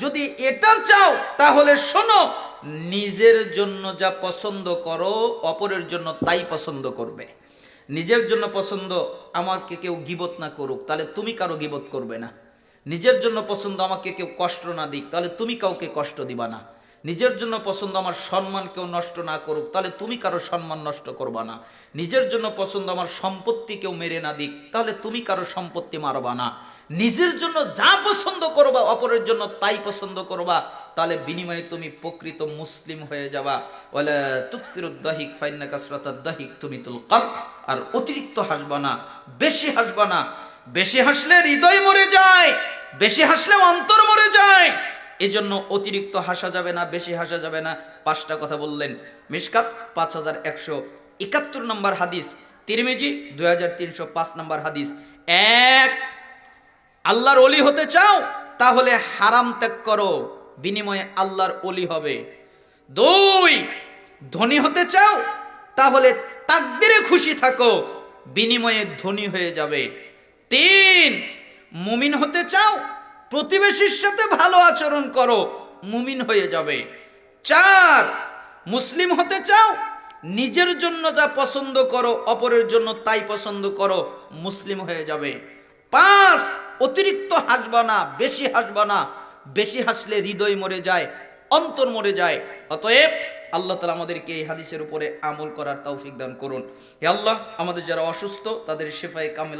যদি এটা চাও তাহলে শোনো, নিজের জন্য যা পছন্দ করো অপরের জন্য তাই পছন্দ করবে। নিজের জন্য পছন্দ, আমাকে কেউ গীবত না করুক, তাহলে তুমি কারো গীবত করবে না। নিজের জন্য পছন্দ আমাকে কেউ কষ্ট না দিক, তাহলে তুমি কাউকে কষ্ট দিবা না। নিজের জন্য পছন্দ আমার সম্মান কেউ নষ্ট না করুক, তাহলে তুমি কারো সম্মান নষ্ট করবা না। নিজের জন্য পছন্দ আমার সম্পত্তি কেউ মেরে না দিক, তাহলে তুমি কারো সম্পত্তি মারবা না। নিজের জন্য যা পছন্দ করবা, অপরের জন্য তাই পছন্দ করবা, তাহলে বিনিময়ে তুমি প্রকৃত মুসলিম হয়ে যাবা। ওয়ালা তুকসিরুদ দাহিক ফাইন্না কাসরাতাদ দাহিক তুমিতুল কলব। আর অতিরিক্ত হাসবা না, বেশি হাসবা না। বেশি হাসলে হৃদয় মরে যায়, বেশি হাসলে অন্তর মরে যায়। এজন্য অতিরিক্ত হাসা যাবে না, বেশি হাসা যাবে না। 5টা কথা বললেন। মিশকাত 5171 নম্বর হাদিস, তিরমিজি 2305 নম্বর হাদিস। 1, আল্লাহর ওলি হতে চাও তাহলে হারাম ত্যাগ করো, বিনিময়ে আল্লাহর ওলি হবে। 2, ধনী হতে চাও তাহলে তাকদিরে খুশি থাকো, বিনিময়ে ধনী হয়ে যাবে। 3, মুমিন হতে চাও প্রতিবেশীর সাথে ভালো আচরণ করো, মুমিন হয়ে যাবে। 4, মুসলিম হতে চাও নিজের জন্য যা পছন্দ করো, অপরের জন্য তাই পছন্দ করো, মুসলিম হয়ে যাবে। 5, অতিরিক্ত হাসবা না, বেশি হাসবা না। বেশি হাসলে হৃদয় মরে যায়, অন্তর মরে যায়। অতএব আল্লাহ তাআলা আমাদেরকে এই হাদিসের উপরে আমল করার তৌফিক দান করুন। হে আল্লাহ, আমাদের যারা অসুস্থ তাদের শিফায়ে কামিলা